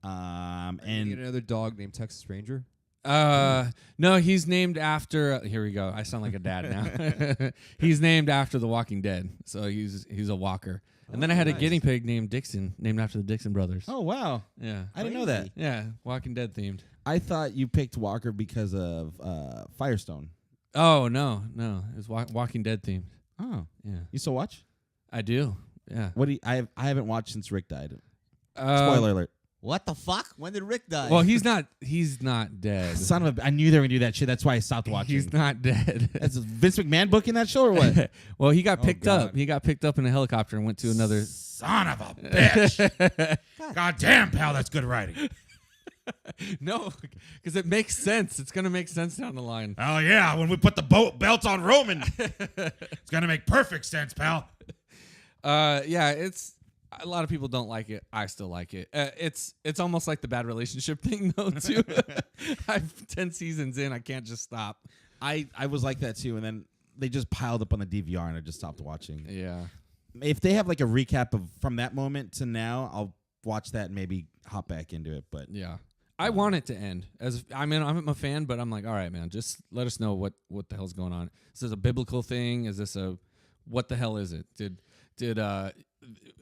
Are you gonna And get another dog named Texas Ranger. No, he's named after. Here we go. I sound like a dad now. He's named after The Walking Dead, so he's a walker. And then I had a nice. guinea pig named Dixon, named after the Dixon brothers. oh wow, Yeah, I didn't know that. Crazy. yeah, Walking Dead themed. I thought you picked Walker because of Firestone. Oh no, it was Walking Dead themed. Oh, Yeah, you still watch? I do. Yeah. What do you, I haven't watched since Rick died. Uh, Spoiler alert. What the fuck? When did Rick die? Well, he's not dead. Son of a, I knew they were gonna do that shit. That's why I stopped watching. He's not dead. That's Vince McMahon booking that show or what? Well, he got Oh, picked up. God. He got picked up in a helicopter and went to another. Son of a bitch. God damn, pal, that's good writing. No, because it makes sense. It's gonna make sense down the line. Oh, yeah, when we put the belt on Roman, it's going to make perfect sense, pal. Yeah, it's a lot of people don't like it. I still like it. It's almost like the bad relationship thing though too. I'm 10 seasons in. I can't just stop. I was like that too, and then they just piled up on the DVR, and I just stopped watching. Yeah. If they have like a recap of from that moment to now, I'll watch that and maybe hop back into it. But Yeah. I want it to end. I'm a fan, but I'm like, all right, man, just let us know what the hell's going on. Is this a biblical thing? Is this what the hell is it? Did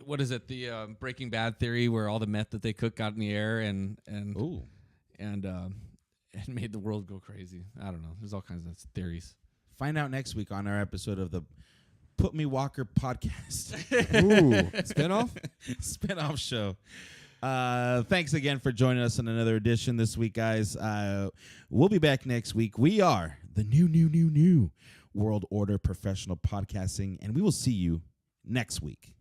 what is it? The Breaking Bad theory where all the meth that they cooked got in the air and ooh, and made the world go crazy. I don't know. There's all kinds of theories. find out next week on our episode of the Put Me Walker podcast. Ooh, spinoff. Spinoff show. Thanks again for joining us on another edition this week, guys. We'll be back next week. We are the new World Order Professional Podcasting, and we will see you next week.